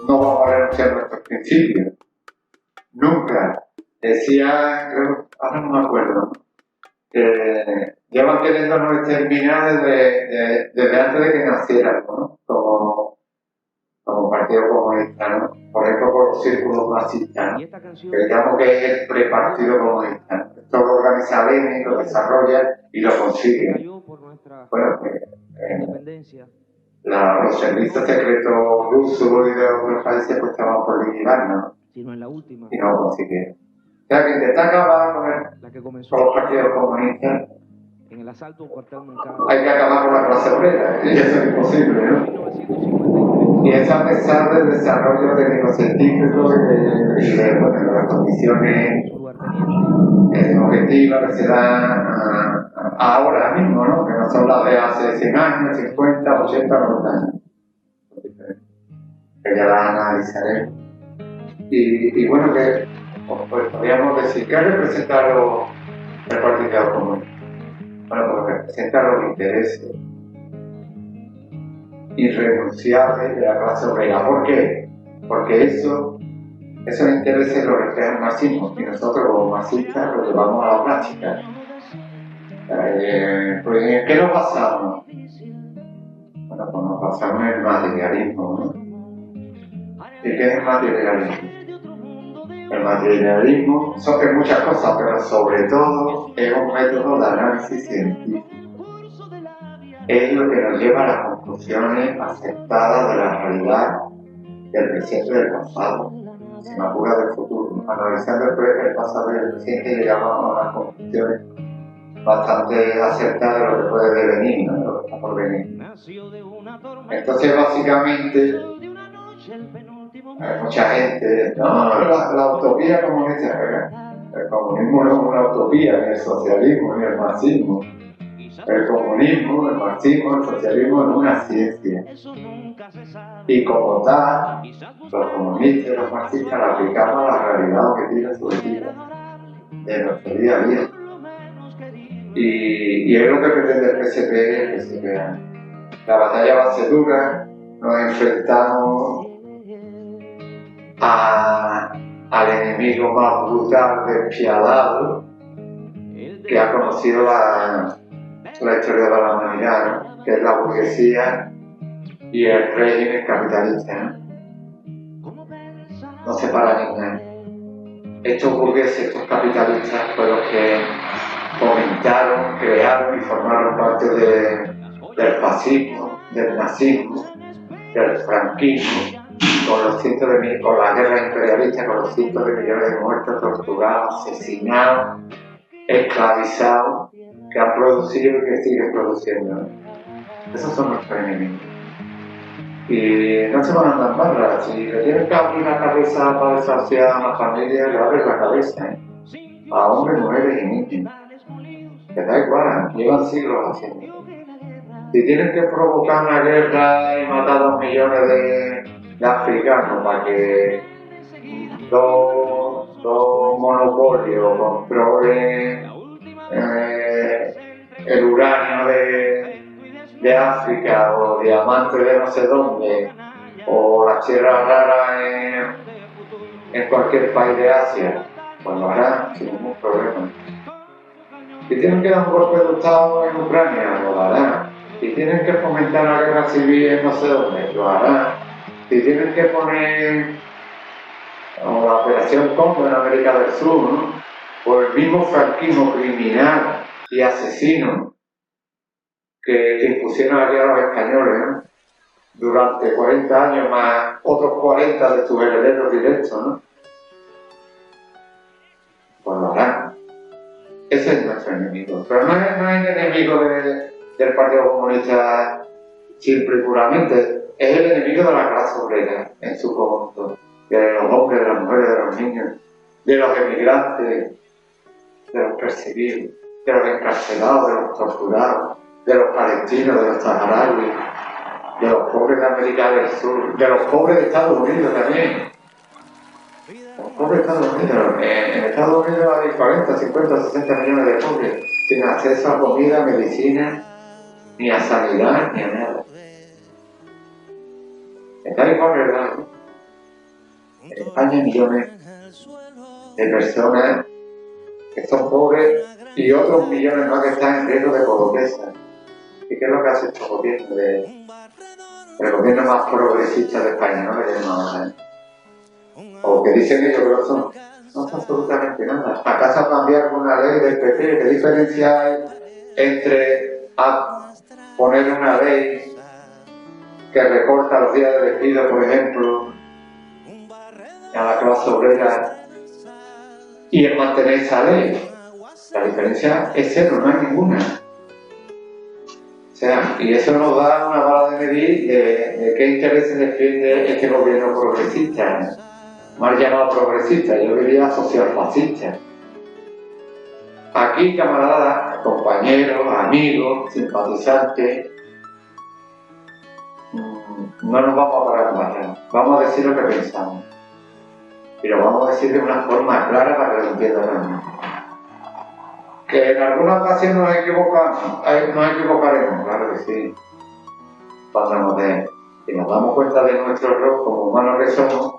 no vamos a renunciar a nuestros principios. Nunca. Decía, creo, ahora no me acuerdo, que llevan queriéndonos exterminar desde antes de que naciéramos, ¿no? Como como Partido Comunista, ¿no? Por ejemplo, por los círculos marxistas, ¿no? Que digamos que es el prepartido comunista, ¿no? Esto lo organiza Lenin, lo desarrolla y lo consigue. Bueno, pues, los servicios secretos rusos y de otros países pues estaban por liquidarnos, ¿no? Y no lo consiguieron. O sea, que intentar acabar con los partidos comunistas, hay que acabar con la clase obrera, y eso es imposible, ¿no? Y eso a pesar del desarrollo técnico-científico y de las condiciones objetivas que se dan ahora mismo, ¿no? Que no son las de hace 100 años, 50, 80, 90 años. Que ya las analizaré. Y bueno, que pues podríamos decir, ¿qué representa el Partido Comunista? Bueno, pues representa los intereses irrenunciables de la clase obrera. ¿Por qué? Porque esos intereses los refleja el marxismo y nosotros como marxistas los llevamos a la práctica. Pues, ¿en qué nos basamos? Bueno, pues nos basamos en el materialismo, ¿no? ¿Y qué es el materialismo? El materialismo es muchas cosas, pero sobre todo es un método de análisis científico. Es lo que nos lleva a las conclusiones aceptadas de la realidad, del presente y del pasado, sin apura del futuro. Analizando el pasado y el presente llegamos a unas conclusiones bastante acertadas de lo que puede devenir, ¿no? De lo que está por venir. Entonces, básicamente, hay mucha gente, no, la utopía comunista, ¿verdad? El comunismo no es una utopía, ni el socialismo, ni el marxismo. El comunismo, el marxismo, el socialismo es una ciencia. Y como tal, los comunistas y los marxistas la aplicamos a la realidad objetiva subjetiva de nuestro día a día. Y es lo que pretende el PSP y el PSPA. La batalla va a ser dura, nos enfrentamos al enemigo más brutal, despiadado, que ha conocido la historia de la humanidad, ¿no? Que es la burguesía y el régimen capitalista, ¿no? No se para ninguna. Estos burgueses, estos capitalistas, fueron los que fomentaron, crearon y formaron parte del fascismo, del nazismo, del franquismo, con la guerra imperialista, con los cientos de millones de muertos, torturados, asesinados, esclavizados, que han producido y que siguen produciendo, ¿no? Esos son nuestros enemigos. Y no se van a andar barras. Si le tienes que abrir la cabeza para desafiar a una familia, le abres la cabeza, ¿eh? A hombres, mujeres y niños. Que da igual, llevan siglos haciendo. Si tienen que provocar una guerra y matar a 2 millones de africanos para que dos monopolios controlen el uranio de África o diamantes de no sé dónde o las tierras raras en cualquier país de Asia, pues lo harán sin ningún problema. Si tienen que dar un golpe de Estado en Ucrania, lo harán. Si tienen que fomentar la guerra civil en no sé dónde, lo harán. Si tienen que poner la operación Congo en América del Sur, ¿no? Por el mismo franquismo criminal y asesino que impusieron aquí a los españoles, ¿no? Durante 40 años más otros 40 de sus herederos directos, ¿no? Pues lo harán. Ese es nuestro enemigo. Pero no es el enemigo del Partido Comunista simple y puramente. Es el enemigo de la clase obrera en su conjunto. De los hombres, de las mujeres, de los niños, de los emigrantes, de los perseguidos, de los encarcelados, de los torturados, de los palestinos, de los saharauis, de los pobres de América del Sur, de los pobres de Estados Unidos también. Los pobres de Estados Unidos. En Estados Unidos hay 40, 50, 60 millones de pobres sin acceso a comida, medicina, ni a sanidad, ni a nada. Está igual, ¿verdad? En España hay millones de personas que son pobres y otros millones más que están en riesgo de pobreza. ¿Y qué es lo que hace este gobierno de el gobierno más progresista de España, ¿no? Que llaman ahora, ¿eh? O que dicen ellos que no son absolutamente nada. ¿Acaso ha cambiado alguna ley del PP? ¿Qué diferencia hay entre poner una ley que recorta los días de despido, por ejemplo, a la clase obrera, y en mantener esa ley? La diferencia es cero, no hay ninguna. O sea, y eso nos da una vara de medir de qué intereses defiende este gobierno progresista, mal llamado progresista, yo diría socialfascista. Aquí, camaradas, compañeros, amigos, simpatizantes, no nos vamos a parar más, vamos a decir lo que pensamos, pero vamos a decir de una forma clara para que lo entiendan realmente. Que en alguna ocasión nos equivocaremos, claro que sí, cuando si nos damos cuenta de nuestro error como humanos que somos,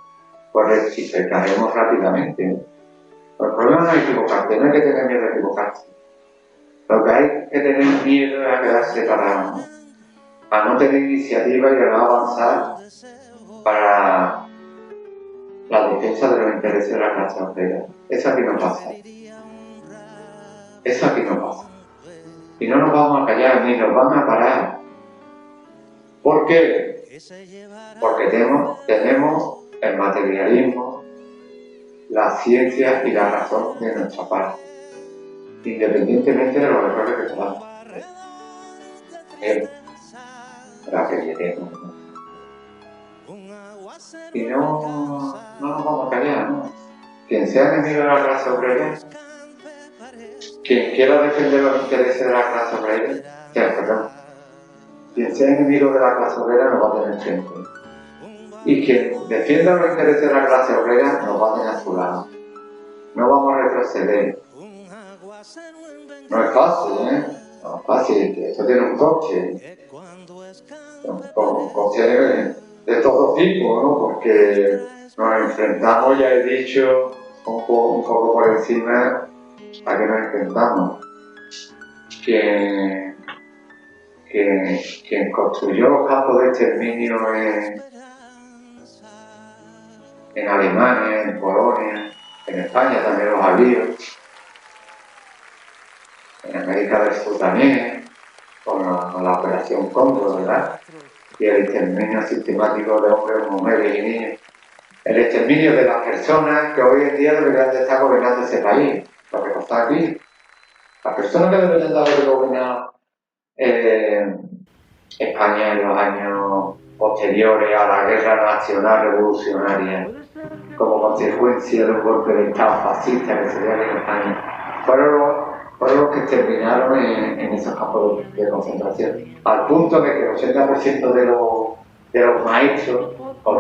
pues rectificaremos rápidamente. El problema no es equivocarse, no hay que tener miedo a equivocarse. Lo que hay que tener miedo es a quedarse parado, ¿no? A no tener iniciativa y a no avanzar para la defensa de los intereses de la clase obrera. Eso aquí no pasa. Eso aquí no pasa. Y no nos vamos a callar ni nos van a parar. ¿Por qué? Porque tenemos el materialismo, la ciencia y la razón de nuestra parte, independientemente de los errores que podamos hacer. La que queremos, ¿no? Y no nos vamos a callar, ¿no? Quien sea enemigo de la clase obrera, quien quiera defender los intereses de la clase obrera, quien sea enemigo de la clase obrera nos va a tener frente. Y quien defienda los intereses de la clase obrera nos va a tener a su lado. No vamos a retroceder. No es fácil, ¿eh? No es fácil. Esto tiene un coche. Con coches de todo tipo, ¿no? Porque nos enfrentamos, ya he dicho, un poco por encima a que nos enfrentamos. Quien construyó los campos de exterminio en Alemania, en Polonia, en España también los había, en América del Sur también, con la Operación Cóndor, ¿verdad? Y el exterminio sistemático de hombres, mujeres y niños. El exterminio de las personas que hoy en día deberían de estar gobernando ese país, lo que pasa aquí. Las personas que deberían de haber gobernado España en los años posteriores a la guerra nacional revolucionaria, como consecuencia de un golpe de Estado fascista que se dio en España, fueron los que terminaron en esos campos de concentración, al punto de que el 80% de los maestros, o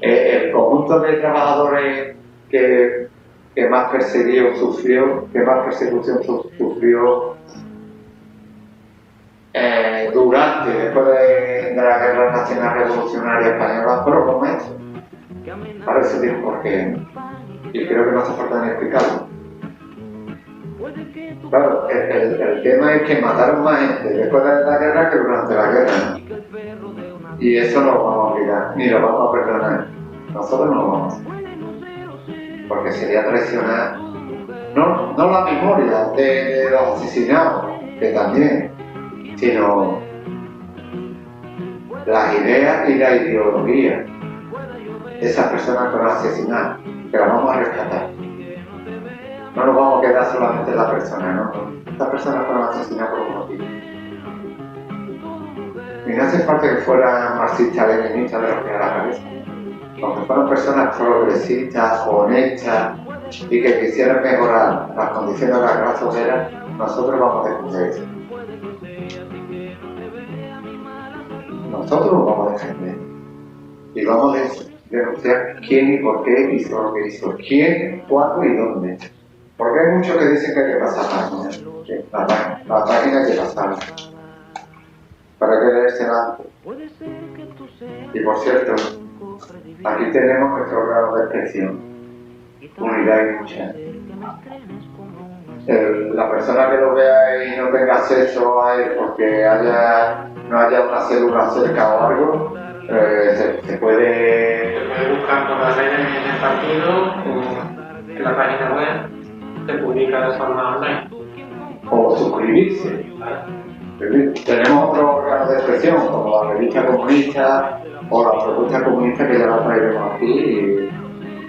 el conjunto de trabajadores que más persecución sufrió después de la Guerra Nacional Revolucionaria Española, fueron los maestros. Para eso tiene por qué, y creo que no hace falta ni explicarlo. Claro, el tema es que mataron más gente después de la guerra que durante la guerra, ¿no? Y eso no lo vamos a olvidar, ni lo vamos a perdonar. Nosotros no lo vamos a hacer. Porque sería traicionar, no la memoria de los asesinados, que también, sino las ideas y la ideología de esas personas que van a asesinar, que las vamos a rescatar. No nos vamos a quedar solamente en la persona, ¿no? Estas personas fueron asesinadas por un motivo. Y no hace falta que fueran marxistas-leninistas de los que a la cabeza. Aunque fueran personas progresistas, honestas y que quisieran mejorar las condiciones de la clase obrera, nosotros vamos a defender eso. Nosotros lo vamos a defender. Y vamos a denunciar quién y por qué hizo lo que hizo. Quién, cuándo y dónde. Porque hay muchos que dicen que hay que pasar páginas. La página hay que pasar. Para que leérsela. Y por cierto, aquí tenemos nuestro grado de expresión. Unidad y lucha. La persona que lo vea y no tenga acceso a él porque haya no haya una célula cerca o algo, se puede... Se puede buscar por las redes del partido o en la página web, se publica de forma online. o suscribirse. Tenemos otros órganos de expresión, como la revista comunista o la propuesta comunista, que ya la traeremos aquí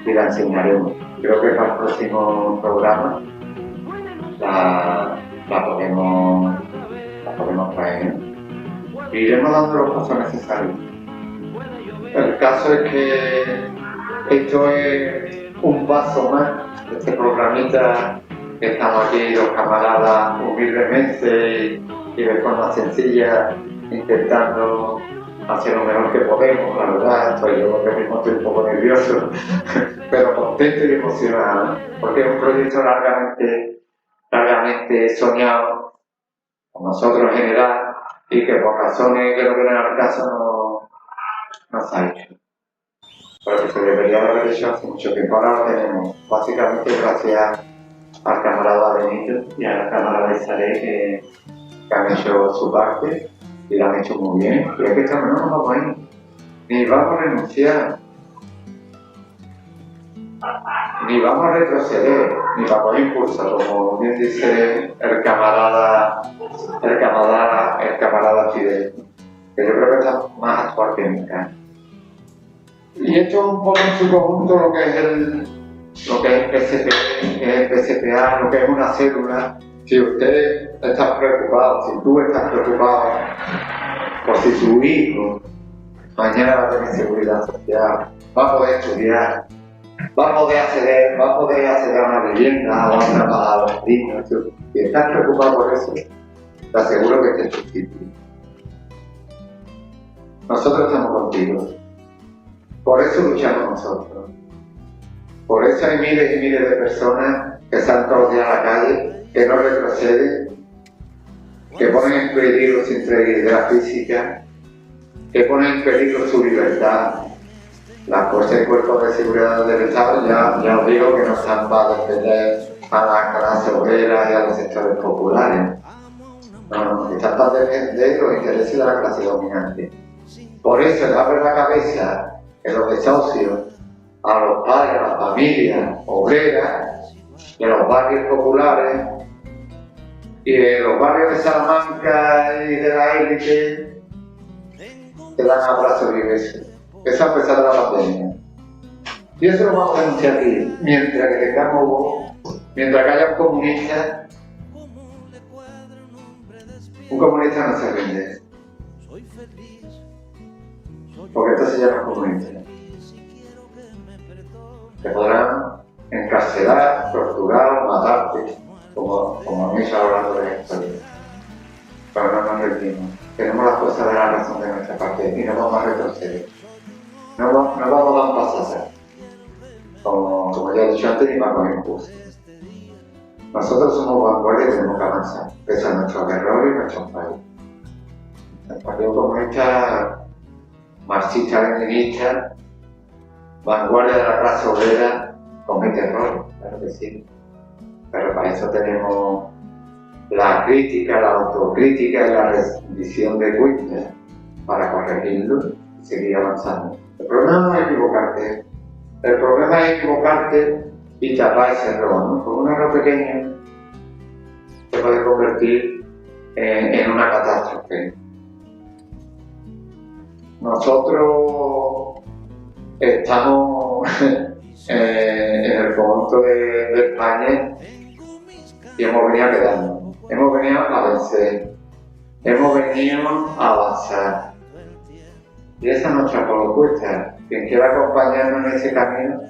y la enseñaremos. Creo que para el próximo programa la podemos traer. Iremos dando los pasos necesarios. El caso es que esto es un paso más de este programita que estamos aquí los camaradas humildemente y de forma sencilla intentando hacer lo mejor que podemos. La verdad, yo que mismo estoy un poco nervioso, pero contento y emocionado, porque es un proyecto largamente soñado con nosotros en general y que por razones que no vienen al caso no se ha hecho. Pero que se debería haber hecho hace mucho tiempo. Ahora lo tenemos, básicamente gracias al camarada Benito y a la camarada Isaré que han hecho su parte y la han hecho muy bien. Y es que no nos vamos a ir, ni vamos a renunciar, ni vamos a retroceder, ni vamos a impulsar, como bien dice el camarada Fidel, que yo creo que está más actual que nunca. Y esto es un poco en su conjunto lo que es el PSPA, lo que es una célula. Si usted está preocupado, si tú estás preocupado por si su hijo mañana va a tener seguridad social, va a poder estudiar, va a poder acceder a una vivienda o a un trabajo digno, si estás preocupado por eso, te aseguro que te sustituye. Nosotros estamos contigo. Por eso luchamos nosotros. Por eso hay miles y miles de personas que salen todos los días a la calle, que no retroceden, que ponen en peligro su integridad física, que ponen en peligro su libertad. Las fuerzas y cuerpos de seguridad del Estado ya os digo que no están para defender a la clase obrera y a los sectores populares. No, están para defender los intereses de la clase dominante. Por eso le abre la cabeza en los desahucios a los padres, a las familias obreras, de los barrios populares y de los barrios de Salamanca y de la élite, que dan abrazos y besos. Eso a pesar de la pandemia. Y eso lo vamos a denunciar aquí, mientras que haya un comunista no se rinde. Porque esto se llama comunista. Te podrán encarcelar, torturar, matarte, como han hecho a lo largo de la historia. Pero no nos rendimos. Tenemos la fuerza de la razón de nuestra parte y no vamos a retroceder. No vamos a dar un paso atrás. Como ya he dicho antes, ni vamos a impulso. Nosotros somos vanguardia y tenemos que avanzar, pese a nuestros errores y nuestros fallos. El Partido Comunista, marxista-leninista, vanguardia de la clase obrera, comete errores, claro que sí. Pero para eso tenemos la crítica, la autocrítica y la rendición de cuentas para corregirlo y seguir avanzando. El problema no es equivocarte. El problema es equivocarte y tapar ese error, ¿no? Con un error pequeño se puede convertir en una catástrofe. Nosotros estamos en el conjunto de España y hemos venido a quedarnos, hemos venido a vencer, hemos venido a avanzar. Y esa es nuestra propuesta. Quien quiera acompañarnos en ese camino,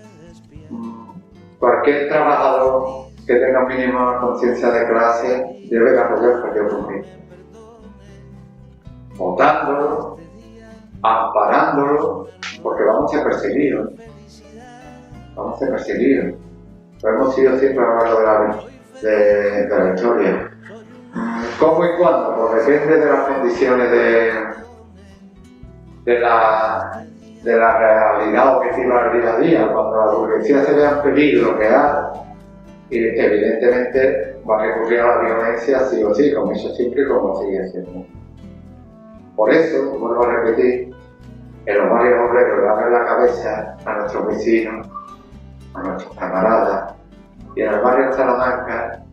cualquier trabajador que tenga un mínimo de conciencia de clase debe de apoyar el Partido Comunista. Votándolo, amparándolo, porque vamos a ser perseguidos. Vamos a ser perseguidos. Lo hemos sido siempre a lo largo de la historia. ¿Cómo y cuándo? Pues depende de las condiciones de la realidad objetiva del día a día. Cuando la burguesía se vea en peligro real, y evidentemente va a recurrir a la violencia sí o sí, como hizo siempre y como sigue haciendo. Por eso, vuelvo a repetir, en los barrios obreros le abren la cabeza a nuestros vecinos, a nuestros camaradas, y en el barrio Salamanca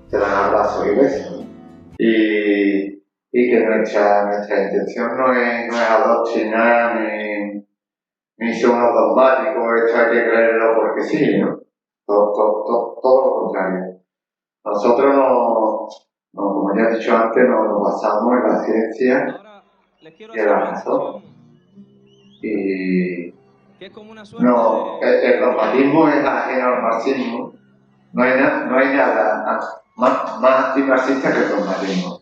se dan abrazos y besos. Y que nuestra intención no es adoctrinar ni ser unos dogmáticos, esto hay que creerlo porque sí, ¿no? Todo lo contrario. Nosotros como ya he dicho antes, nos basamos en la ciencia y en la razón. Y el dogmatismo es ajeno al marxismo. No hay nada más antimarxista que el dogmatismo.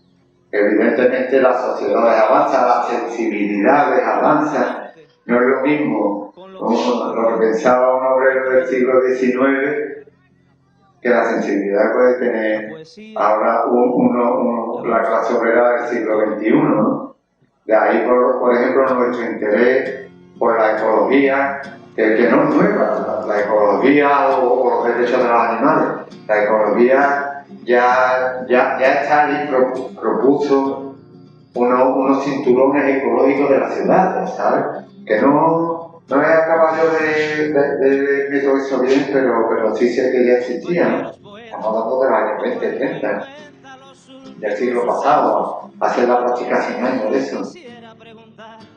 Evidentemente las sociedades avanzan, las sensibilidades avanzan. No es lo mismo lo que pensaba un obrero del siglo XIX que la sensibilidad puede tener ahora la clase obrera del siglo XXI, ¿no? De ahí, por ejemplo, nuestro interés por la ecología, que no es nueva, la ecología o los derechos de los animales. La ecología ya Stalin propuso unos cinturones ecológicos de las ciudades, ¿sabes? Que no es a caballo de método bien, pero sí sé que ya existían. Estamos hablando de los años 20, 30, del siglo pasado, hace la práctica 100 años de eso. O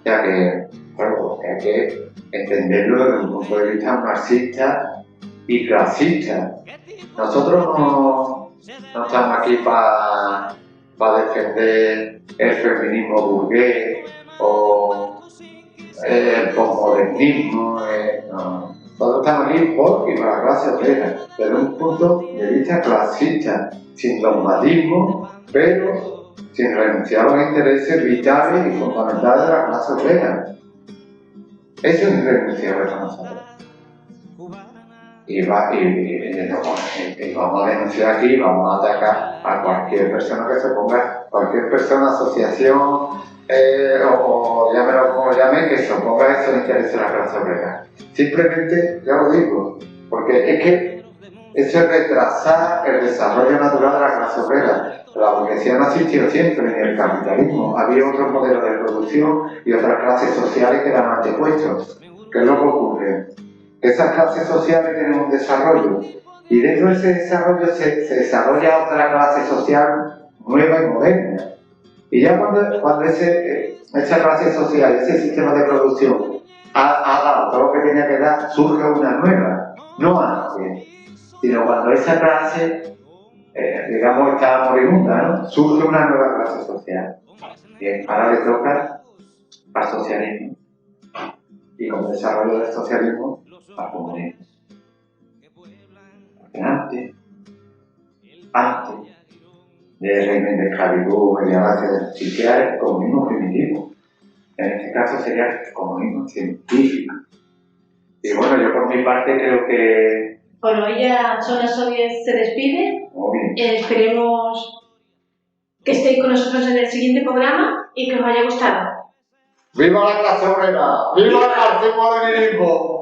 sea que, bueno, hay que entenderlo desde un punto de vista marxista y clasista. Nosotros no estamos aquí para defender el feminismo burgués o el posmodernismo. No. Nosotros estamos aquí por y para la clase obrera, desde un punto de vista clasista, sin dogmatismo, pero sin renunciar a los intereses vitales y fundamentales de la clase obrera. Eso es irrenunciable para nosotros. Y vamos a denunciar aquí, vamos a atacar a cualquier persona que se ponga, cualquier persona, asociación, o llámelo como llame, que se oponga a esos intereses de la clase obrera. Simplemente, ya lo digo, porque es que eso es retrasar el desarrollo natural de la clase obrera. La burguesía no ha existido siempre, ni el capitalismo. Había otros modelos de producción y otras clases sociales que eran antepuestos. ¿Qué es lo que ocurre? Esas clases sociales tienen un desarrollo y dentro de ese desarrollo se desarrolla otra clase social nueva y moderna. Y ya cuando esa clase social, ese sistema de producción ha dado todo lo que tenía que dar, surge una nueva, no antes, sino cuando esa clase, digamos, está moribunda, ¿no? Surge una nueva clase social. Y ahora le toca al socialismo. Y con el desarrollo del socialismo, al comunismo. Porque antes del régimen de esclavitud y avance de existía el comunismo primitivo. En este caso sería el comunismo científico. Y bueno, yo por mi parte creo que... Bueno, ella, Sona Soviet, se despide. Esperemos que estéis con nosotros en el siguiente programa y que os haya gustado. ¡Viva la clase obrera! ¡Viva el marxismo-leninismo!